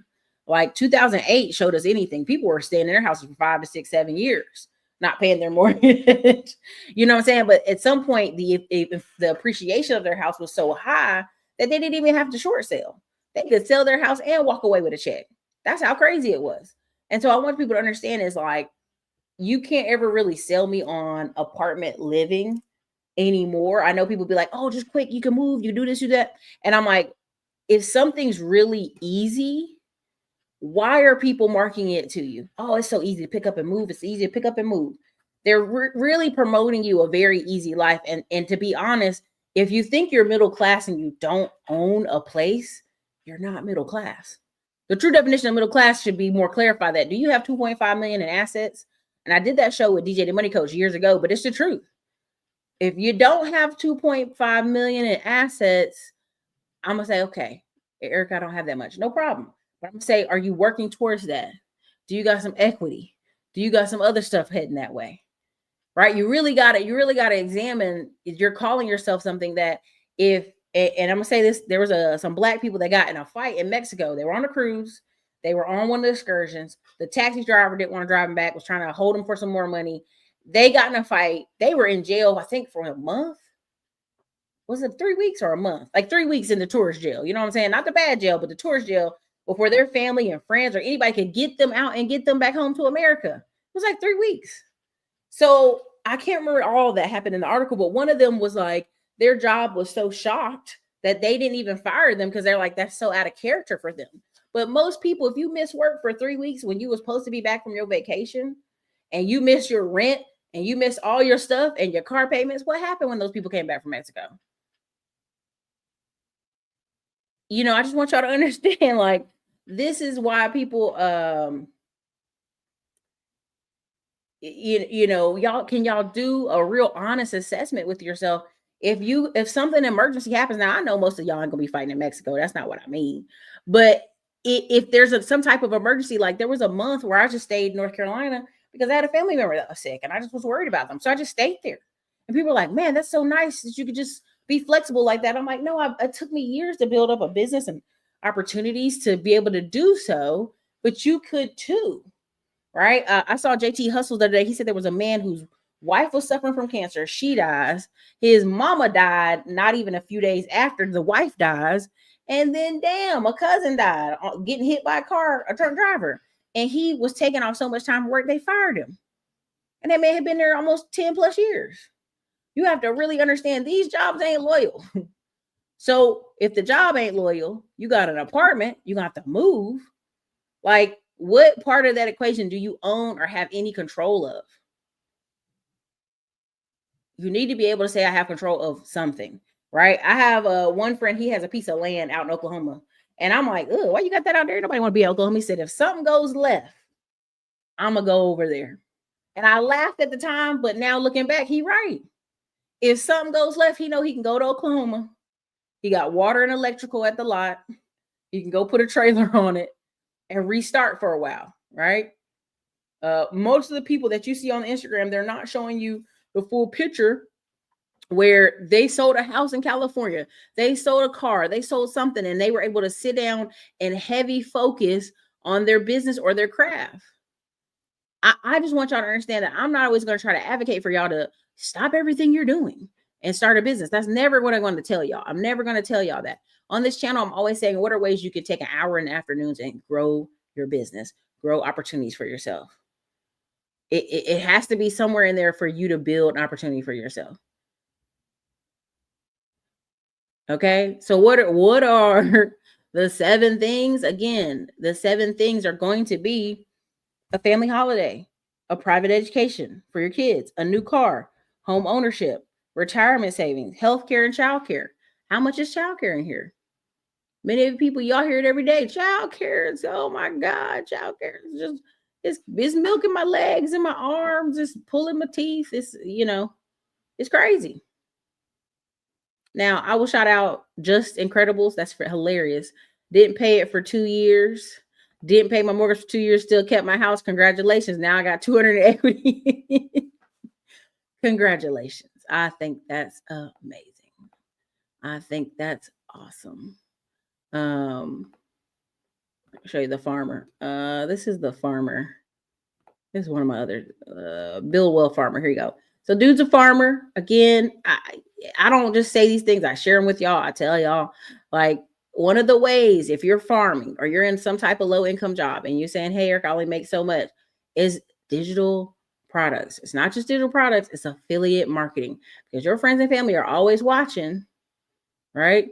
Like 2008 showed us anything. People were staying in their houses for 5 to 6, 7 years, not paying their mortgage. You know what I'm saying? But at some point, if the appreciation of their house was so high that they didn't even have to short sale. They could sell their house and walk away with a check. That's how crazy it was. And so I want people to understand is like, you can't ever really sell me on apartment living anymore. I know people be like, oh, just quick, you can move, you do this, you do that. And I'm like, if something's really easy, why are people marketing it to you? Oh, it's so easy to pick up and move. It's easy to pick up and move. They're really promoting you a very easy life. And to be honest, if you think you're middle class and you don't own a place, you're not middle class. The true definition of middle class should be more clarified. That do you have 2.5 million in assets? And I did that show with DJ the Money Coach years ago, but it's the truth. If you don't have 2.5 million in assets, I'm gonna say, okay, Eric, I don't have that much. No problem. But I'm gonna say, are you working towards that? Do you got some equity? Do you got some other stuff heading that way? Right? You really gotta examine if you're calling yourself something that if and I'm gonna say this, there was some black people that got in a fight in Mexico. They were on a cruise, they were on one of the excursions. The taxi driver didn't want to drive them back, was trying to hold them for some more money. They got in a fight. They were in jail, I think, for a month. Was it 3 weeks or a month? Like 3 weeks in the tourist jail. You know what I'm saying? Not the bad jail, but the tourist jail before their family and friends or anybody could get them out and get them back home to America. It was like 3 weeks. So I can't remember all that happened in the article, but one of them was like, their job was so shocked that they didn't even fire them because they're like, that's so out of character for them. But most people, if you miss work for 3 weeks when you were supposed to be back from your vacation and you miss your rent and you miss all your stuff and your car payments, what happened when those people came back from Mexico? I just want y'all to understand, like, this is why people y'all do a real honest assessment with yourself. If something emergency happens, now I know most of y'all ain't gonna be fighting in Mexico. That's not what I mean. But if there's some type of emergency, like there was a month where I just stayed in North Carolina because I had a family member that was sick and I just was worried about them. So I just stayed there. And people were like, man, that's so nice that you could just be flexible like that. I'm like, no, it took me years to build up a business and opportunities to be able to do so, but you could too. Right? I saw JT Hustle the other day. He said there was a man whose wife was suffering from cancer. She dies. His mama died not even a few days after the wife dies. And then, damn, a cousin died getting hit by a car, a truck driver. And he was taking off so much time from work, they fired him. And that man had been there almost 10 plus years. You have to really understand these jobs ain't loyal. So if the job ain't loyal, you got an apartment, you got to move. Like, what part of that equation do you own or have any control of? You need to be able to say, I have control of something, right? I have one friend, he has a piece of land out in Oklahoma. And I'm like, oh, why you got that out there? Nobody want to be in Oklahoma. He said, if something goes left, I'm going to go over there. And I laughed at the time, but now looking back, he right. If something goes left, he know he can go to Oklahoma. He got water and electrical at the lot. He can go put a trailer on it and restart for a while, right? Most of the people that you see on Instagram, they're not showing you the full picture where they sold a house in California, they sold a car, they sold something, and they were able to sit down and heavy focus on their business or their craft. I just want y'all to understand that I'm not always going to try to advocate for y'all to stop everything you're doing and start a business. That's never what I'm going to tell y'all. I'm never going to tell y'all that. On this channel, I'm always saying, what are ways you could take an hour in the afternoons and grow your business, grow opportunities for yourself? It has to be somewhere in there for you to build an opportunity for yourself. Okay. So what are the 7 things? Again, the 7 things are going to be a family holiday, a private education for your kids, a new car, home ownership, retirement savings, healthcare, and childcare. How much is childcare in here? Many of the people, y'all hear it every day. Childcare, oh my God, childcare is just it's milking my legs and my arms, it's pulling my teeth. It's it's crazy. Now I will shout out Just Incredibles. That's hilarious. Didn't pay it for 2 years. Didn't pay my mortgage for 2 years. Still kept my house. Congratulations. Now I got 200 in equity. Congratulations. I think that's amazing. I think that's awesome. I'll show you the farmer. This is the farmer. This is one of my other Bill Well farmer. Here you go. So dude's a farmer. Again, I don't just say these things. I share them with y'all. I tell y'all, like, one of the ways, if you're farming or you're in some type of low income job and you're saying, hey, Eric, I only make so much, is digital products. It's not just digital products, it's affiliate marketing, because your friends and family are always watching, right?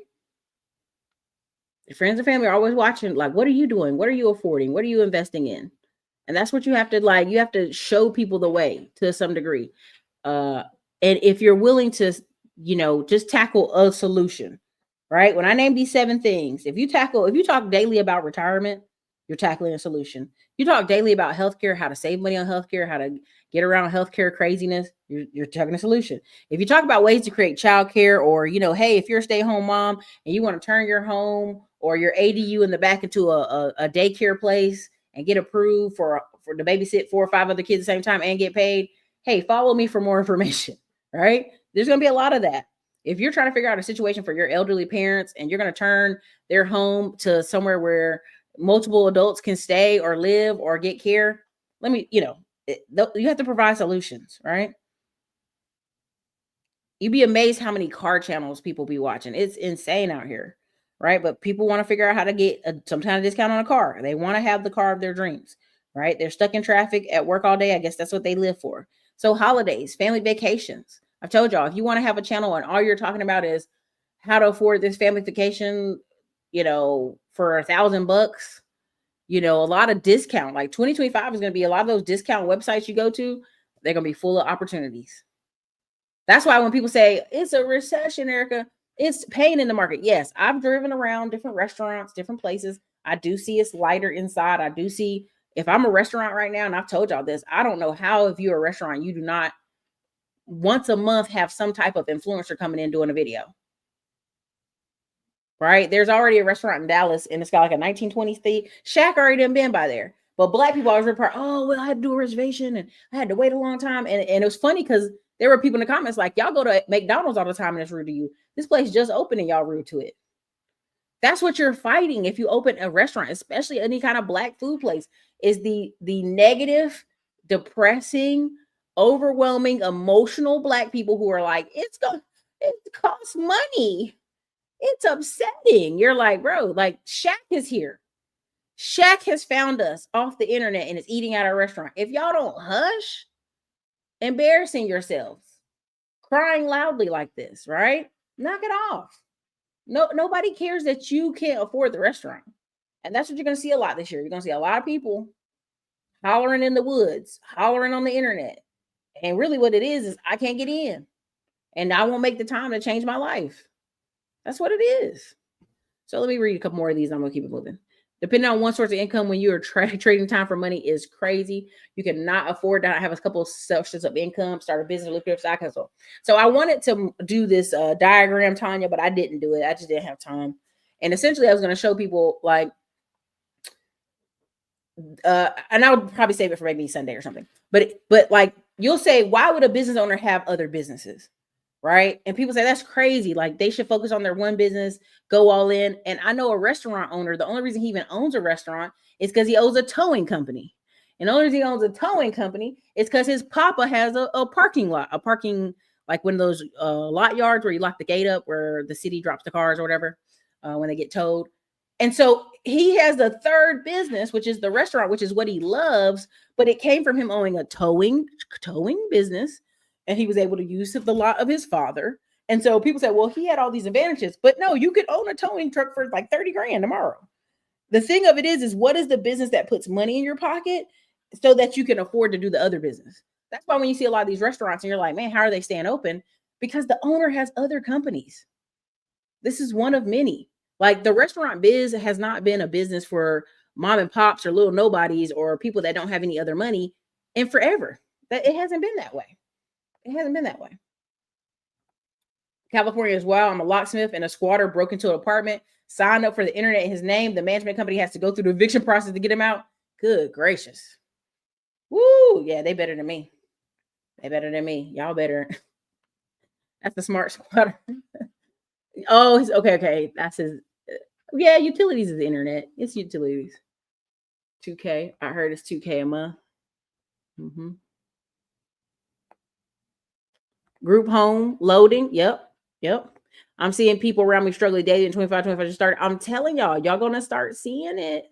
Your friends and family are always watching. Like, what are you doing? What are you affording? What are you investing in? And that's what you have to you have to show people the way to some degree. And if you're willing to, just tackle a solution, right? When I name these 7 things, if you talk daily about retirement, you're tackling a solution. You talk daily about healthcare, how to save money on healthcare, how to get around healthcare craziness, you're tackling a solution. If you talk about ways to create childcare, or, hey, if you're a stay-at-home mom and you want to turn your home or your ADU in the back into a daycare place and get approved for to babysit 4 or 5 other kids at the same time and get paid, hey, follow me for more information, right? There's going to be a lot of that. If you're trying to figure out a situation for your elderly parents and you're going to turn their home to somewhere where multiple adults can stay or live or get care, you have to provide solutions, right? You'd be amazed how many car channels people be watching. It's insane out here, right? But people want to figure out how to get some kind of discount on a car. They want to have the car of their dreams, right? They're stuck in traffic at work all day. I guess that's what they live for. So holidays, family vacations. I've told y'all, if you want to have a channel and all you're talking about is how to afford this family vacation, for $1,000, a lot of discount, like 2025 is going to be a lot of those discount websites you go to. They're going to be full of opportunities. That's why when people say it's a recession, Erica, it's pain in the market. Yes, I've driven around different restaurants, different places. I do see it's lighter inside. I do see If I'm a restaurant right now, and I've told y'all this, I don't know how, if you're a restaurant, you do not once a month have some type of influencer coming in doing a video. Right? There's already a restaurant in Dallas and it's got like a 1920s theme. Shaq already done been by there. But black people always report, oh, well, I had to do a reservation and I had to wait a long time. And it was funny because there were people in the comments like, y'all go to McDonald's all the time and it's rude to you. This place just opened and y'all rude to it. That's what you're fighting if you open a restaurant, especially any kind of black food place, is the negative, depressing, overwhelming, emotional black people who are like, it costs money. It's upsetting. You're like, bro, like Shaq is here. Shaq has found us off the internet and is eating at our restaurant. If y'all don't hush, embarrassing yourselves, crying loudly like this, right? Knock it off. No, nobody cares that you can't afford the restaurant. And that's what you're going to see a lot this year. You're going to see a lot of people hollering in the woods, hollering on the internet. And really what it is I can't get in. And I won't make the time to change my life. That's what it is. So let me read a couple more of these. I'm going to keep it moving. Depending on one source of income when you are trading time for money is crazy. You cannot afford to have a couple of sources of income, start a business, look at side hustle. So I wanted to do this diagram, Tanya, but I didn't do it. I just didn't have time. And essentially I was going to show people like, and I would probably save it for maybe Sunday or something. But like you'll say, why would a business owner have other businesses? Right? And people say that's crazy. Like they should focus on their one business, go all in. And I know a restaurant owner, the only reason he even owns a restaurant is because he owns a towing company. And the only reason he owns a towing company is because his papa has a parking lot, like one of those lot yards where you lock the gate up where the city drops the cars or whatever when they get towed. And so he has the third business, which is the restaurant, which is what he loves, but it came from him owning a towing business. And he was able to use the lot of his father. And so people say, well, he had all these advantages, but no, you could own a towing truck for like 30 grand tomorrow. The thing of it is what is the business that puts money in your pocket so that you can afford to do the other business? That's why when you see a lot of these restaurants and you're like, man, how are they staying open? Because the owner has other companies. This is one of many. Like the restaurant biz has not been a business for mom and pops or little nobodies or people that don't have any other money in forever. That it hasn't been that way. It hasn't been that way. California as well. I'm a locksmith and a squatter broke into an apartment, signed up for the internet in his name. The management company has to go through the eviction process to get him out. Good gracious. Woo. Yeah, they better than me. They better than me. Y'all better. That's the smart squatter. Oh, he's okay. That's his. Yeah, utilities is the internet. It's utilities. 2K. I heard it's 2K a month. Mm-hmm. Group home loading. Yep. I'm seeing people around me struggling dating 25 just started. I'm telling y'all going to start seeing it.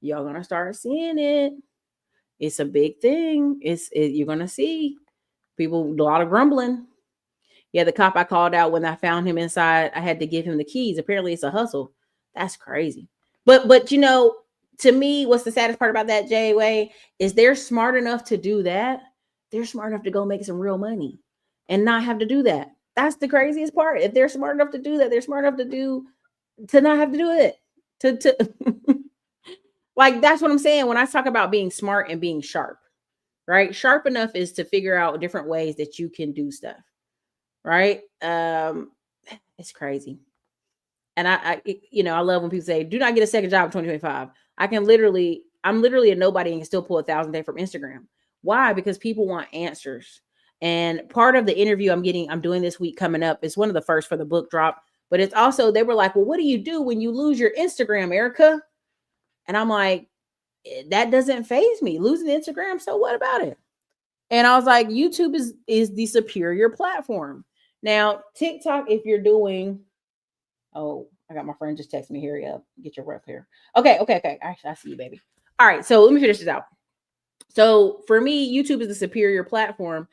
Y'all going to start seeing it. It's a big thing. You're going to see people, a lot of grumbling. Yeah, the cop I called out when I found him inside, I had to give him the keys. Apparently it's a hustle. That's crazy. But you know, to me, what's the saddest part about that, Jay, is they're smart enough to do that. They're smart enough to go make some real money and not have to do that. That's the craziest part. If they're smart enough to do that, they're smart enough to not have to do it. To like, that's what I'm saying when I talk about being smart and being sharp, right? Sharp enough is to figure out different ways that you can do stuff, right? It's crazy. And I love when people say, do not get a second job in 2025. I'm literally a nobody and can still pull 1,000 a day from Instagram. Why? Because people want answers. And part of the interview I'm doing this week coming up is one of the first for the book drop, but it's also, they were like, well, what do you do when you lose your Instagram, Erica? And I'm like, that doesn't faze me. Losing Instagram, so what about it? And I was like, YouTube is the superior platform. Now, TikTok, if you're doing, oh, I got my friend just text me, hurry up, get your rep here. Okay. I see you, baby. All right, so let me finish this out. So for me, YouTube is the superior platform.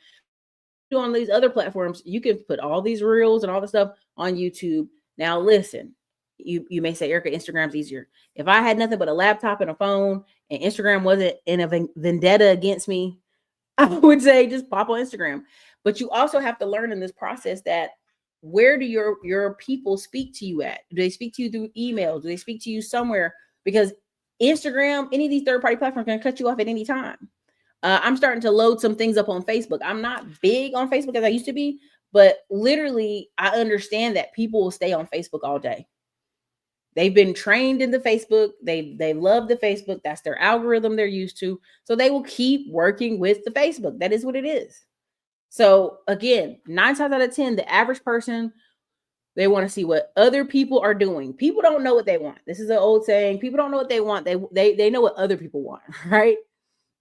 On these other platforms, you can put all these reels and all the stuff on YouTube. Now, listen, you may say, Erica, Instagram's easier. If I had nothing but a laptop and a phone and Instagram wasn't in a vendetta against me, I would say just pop on Instagram. But you also have to learn in this process that where do your people speak to you at? Do they speak to you through email? Do they speak to you somewhere? Because Instagram, any of these third-party platforms can cut you off at any time. I'm starting to load some things up on Facebook. I'm not big on Facebook as I used to be, but literally I understand that people will stay on Facebook all day. They've been trained in the Facebook. They love the Facebook. That's their algorithm they're used to. So they will keep working with the Facebook. That is what it is. So again, 9 times out of 10, the average person, they want to see what other people are doing. People don't know what they want. This is an old saying. People don't know what they want. They know what other people want, right?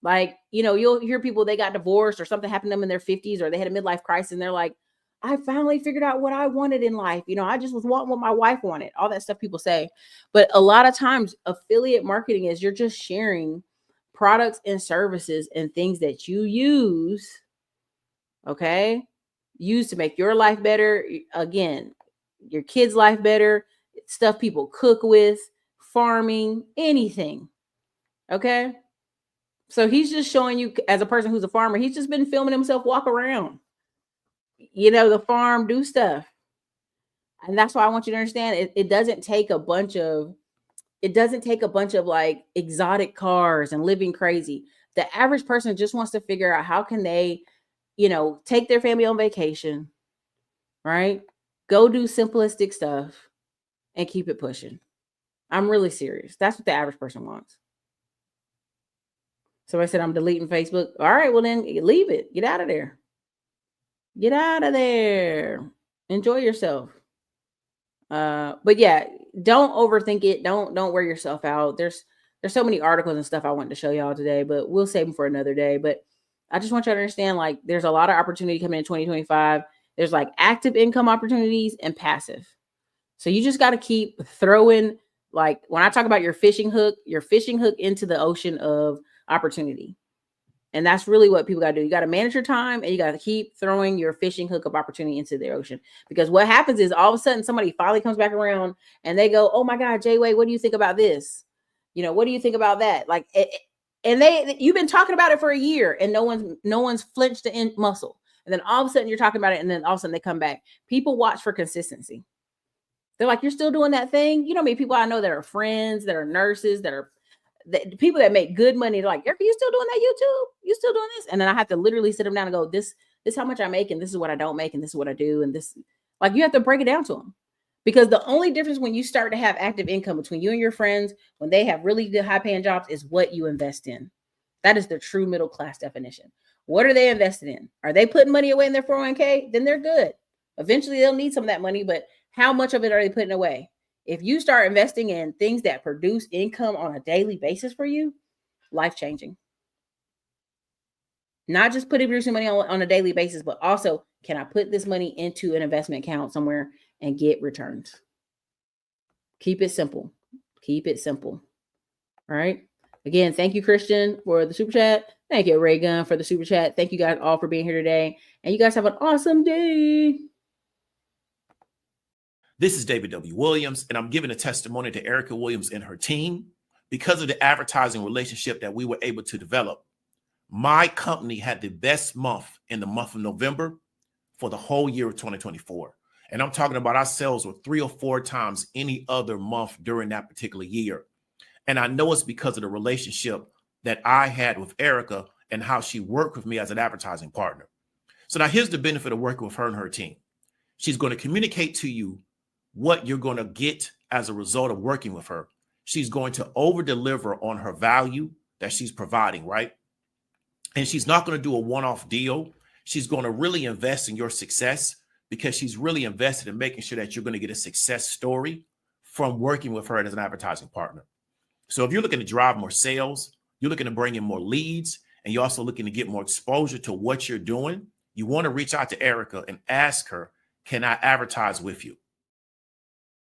Like, you know, you'll hear people, they got divorced or something happened to them in their 50s, or they had a midlife crisis and they're like, I finally figured out what I wanted in life. You know, I just was wanting what my wife wanted. All that stuff people say. But a lot of times affiliate marketing is you're just sharing products and services and things that you use, okay? Use to make your life better. Again, your kids' life better. Stuff people cook with, farming, anything. Okay? So he's just showing you, as a person who's a farmer, he's just been filming himself walk around, you know, the farm, do stuff. And that's why I want you to understand it doesn't take a bunch of like exotic cars and living crazy. The average person just wants to figure out how can they, you know, take their family on vacation, right? Go do simplistic stuff and keep it pushing. I'm really serious. That's what the average person wants. So I said, I'm deleting Facebook. All right, well then leave it. Get out of there. Get out of there. Enjoy yourself. But yeah, don't overthink it. Don't wear yourself out. There's so many articles and stuff I wanted to show y'all today, but we'll save them for another day. But I just want you to understand, like, there's a lot of opportunity coming in 2025. There's like active income opportunities and passive. So you just got to keep throwing, like, when I talk about your fishing hook into the ocean of opportunity. And that's really what people got to do. You got to manage your time and you got to keep throwing your fishing hook of opportunity into the ocean. Because what happens is all of a sudden somebody finally comes back around and they go, oh my God, Jay-Way, what do you think about this? You know, what do you think about that? Like, and you've been talking about it for a year and no one's flinched the muscle. And then all of a sudden you're talking about it and then all of a sudden they come back. People watch for consistency. They're like, you're still doing that thing? You know how many people I know that are friends, that are nurses, that are people that make good money. They're like, Erica, you still doing that YouTube? You still doing this? And then I have to literally sit them down and go, this is how much I make, and this is what I don't make, and this is what I do. And this, like, you have to break it down to them. Because the only difference when you start to have active income between you and your friends, when they have really good high paying jobs, is what you invest in. That is the true middle class definition. What are they invested in? Are they putting money away in their 401k? Then they're good. Eventually they'll need some of that money, but how much of it are they putting away? If you start investing in things that produce income on a daily basis for you, life-changing. Not just producing money on a daily basis, but also, can I put this money into an investment account somewhere and get returns? Keep it simple. Keep it simple. All right. Again, thank you, Christian, for the super chat. Thank you, Ray Gunn, for the super chat. Thank you guys all for being here today. And you guys have an awesome day. This is David W. Williams, and I'm giving a testimony to Erica Williams and her team. Because of the advertising relationship that we were able to develop, my company had the best month in the month of November for the whole year of 2024. And I'm talking about our sales were 3 or 4 times any other month during that particular year. And I know it's because of the relationship that I had with Erica and how she worked with me as an advertising partner. So now here's the benefit of working with her and her team. She's going to communicate to you what you're going to get as a result of working with her. She's going to over deliver on her value that she's providing, right? And she's not going to do a one-off deal. She's going to really invest in your success because she's really invested in making sure that you're going to get a success story from working with her as an advertising partner. So if you're looking to drive more sales, you're looking to bring in more leads, and you're also looking to get more exposure to what you're doing, you want to reach out to Erica and ask her, can I advertise with you?